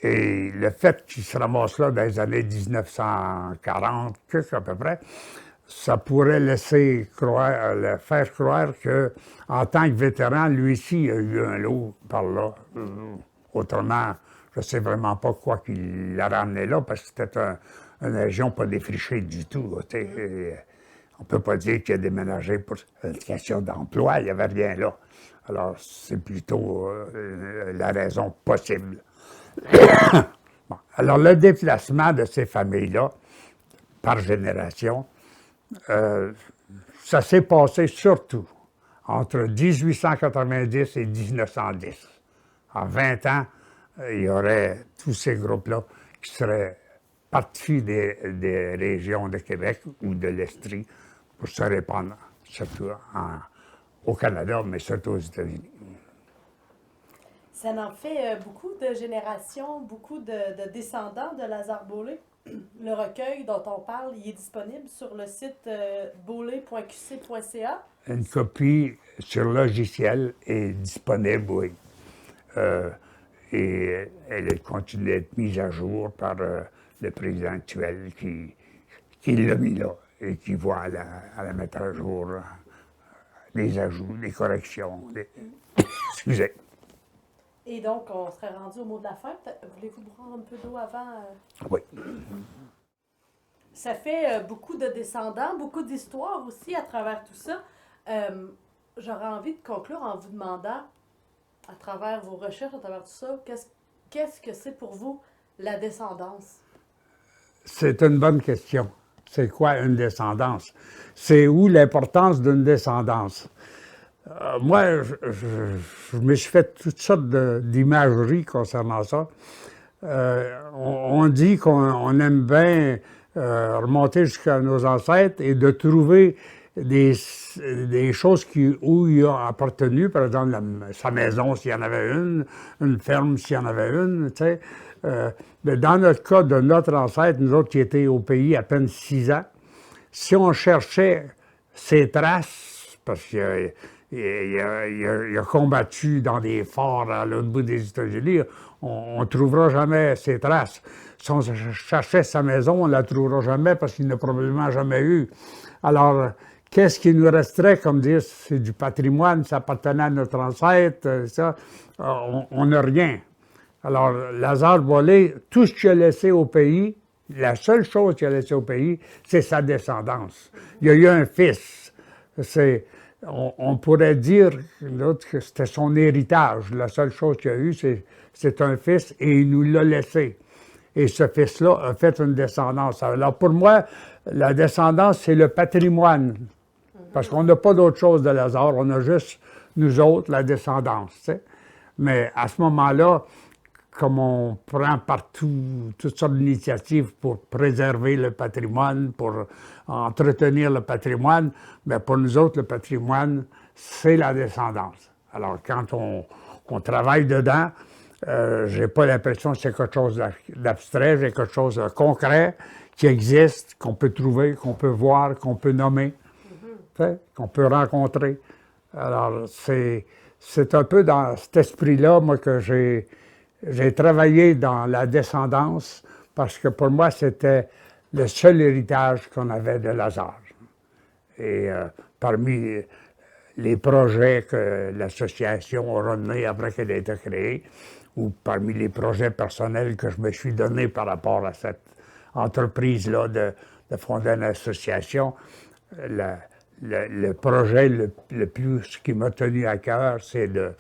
Et le fait qu'il se ramasse là dans les années 1940, à peu près, ça pourrait faire croire qu'en tant que vétéran, lui aussi, il a eu un lot par là. Autrement, je ne sais vraiment pas quoi qu'il l'a ramené là, parce que c'était une région pas défrichée du tout. On ne peut pas dire qu'il a déménagé pour une question d'emploi, il n'y avait rien là. Alors, c'est plutôt la raison possible. Bon. Alors, le déplacement de ces familles-là, par génération, ça s'est passé surtout entre 1890 et 1910. En 20 ans, il y aurait tous ces groupes-là qui seraient partis des régions de Québec ou de l'Estrie pour se répandre, surtout au Canada, mais surtout aux États-Unis. Ça en fait beaucoup de générations, beaucoup de descendants de Lazare Beaulais. Le recueil dont on parle, il est disponible sur le site beaulais.qc.ca. Une copie sur logiciel est disponible, oui. Et elle continue d'être mise à jour par le président actuel qui l'a mis là et qui voit à la mettre à jour les ajouts, les corrections. Excusez. Et donc, on serait rendu au mot de la fin. Voulez-vous prendre un peu d'eau avant? Oui. Ça fait beaucoup de descendants, beaucoup d'histoires aussi à travers tout ça. J'aurais envie de conclure en vous demandant, à travers vos recherches, à travers tout ça, qu'est-ce que c'est pour vous la descendance? C'est une bonne question. C'est quoi une descendance? C'est où l'importance d'une descendance? Moi, je me suis fait toutes sortes d'imageries concernant ça. On dit qu'on aime bien remonter jusqu'à nos ancêtres et de trouver des choses où il a appartenu, par exemple sa maison s'il y en avait une ferme s'il y en avait une, tu sais. Mais dans notre cas de notre ancêtre, nous autres qui étions au pays à peine 6 ans, si on cherchait ses traces, parce qu'il a combattu dans des forts à l'autre bout des États-Unis, on ne trouvera jamais ses traces. Si on cherchait sa maison, on ne la trouvera jamais parce qu'il n'a probablement jamais eu. Alors, qu'est-ce qui nous resterait, comme dire, c'est du patrimoine, ça appartenait à notre ancêtre, ça, on n'a rien. Alors, Lazare Beaulais, tout ce qu'il a laissé au pays, la seule chose qu'il a laissé au pays, c'est sa descendance. Il y a eu un fils. On pourrait dire que c'était son héritage. La seule chose qu'il a eu, c'est un fils et il nous l'a laissé. Et ce fils-là a fait une descendance. Alors pour moi, la descendance, c'est le patrimoine. Parce qu'on n'a pas d'autre chose de Lazare, on a juste, nous autres, la descendance. Tu sais. Mais à ce moment-là, comme on prend partout toutes sortes d'initiatives pour préserver le patrimoine, pour entretenir le patrimoine, bien pour nous autres, le patrimoine, c'est la descendance. Alors, quand on travaille dedans, j'ai pas l'impression que c'est quelque chose d'abstrait, j'ai quelque chose de concret qui existe, qu'on peut trouver, qu'on peut voir, qu'on peut nommer, qu'on peut rencontrer. Alors, c'est un peu dans cet esprit-là, moi, que j'ai j'ai travaillé dans la descendance parce que pour moi, c'était le seul héritage qu'on avait de Lazare. Et parmi les projets que l'association aura menés après qu'elle ait été créée, ou parmi les projets personnels que je me suis donné par rapport à cette entreprise-là de fonder une association, le projet le plus qui m'a tenu à cœur, c'est de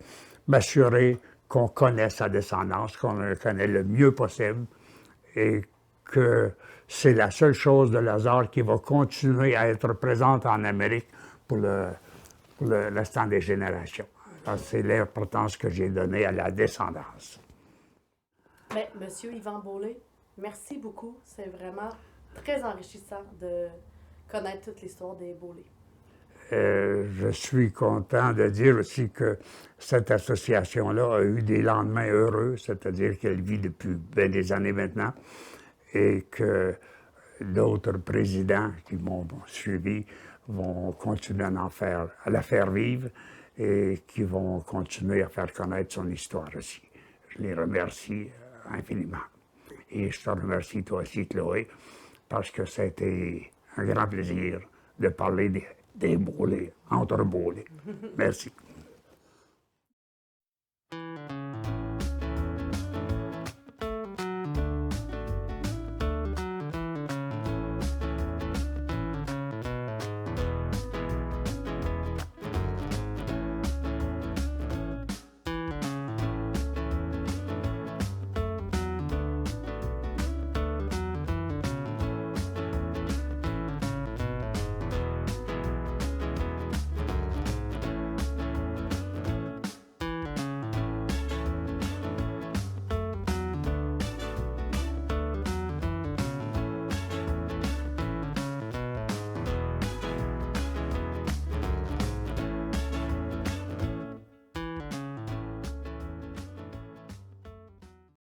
m'assurer qu'on connaît sa descendance, qu'on le connaît le mieux possible et que c'est la seule chose de Lazare qui va continuer à être présente en Amérique pour le restant des générations. C'est l'importance que j'ai donnée à la descendance. Mais, Monsieur Yvan Beaulieu, merci beaucoup. C'est vraiment très enrichissant de connaître toute l'histoire des Beaulieu. Je suis content de dire aussi que cette association-là a eu des lendemains heureux, c'est-à-dire qu'elle vit depuis bien des années maintenant, et que d'autres présidents qui m'ont suivi vont continuer à la faire vivre et qui vont continuer à faire connaître son histoire aussi. Je les remercie infiniment. Et je te remercie toi aussi, Chloé, parce que ça a été un grand plaisir de parler des Beaulieu, entre Beaulieu. Merci.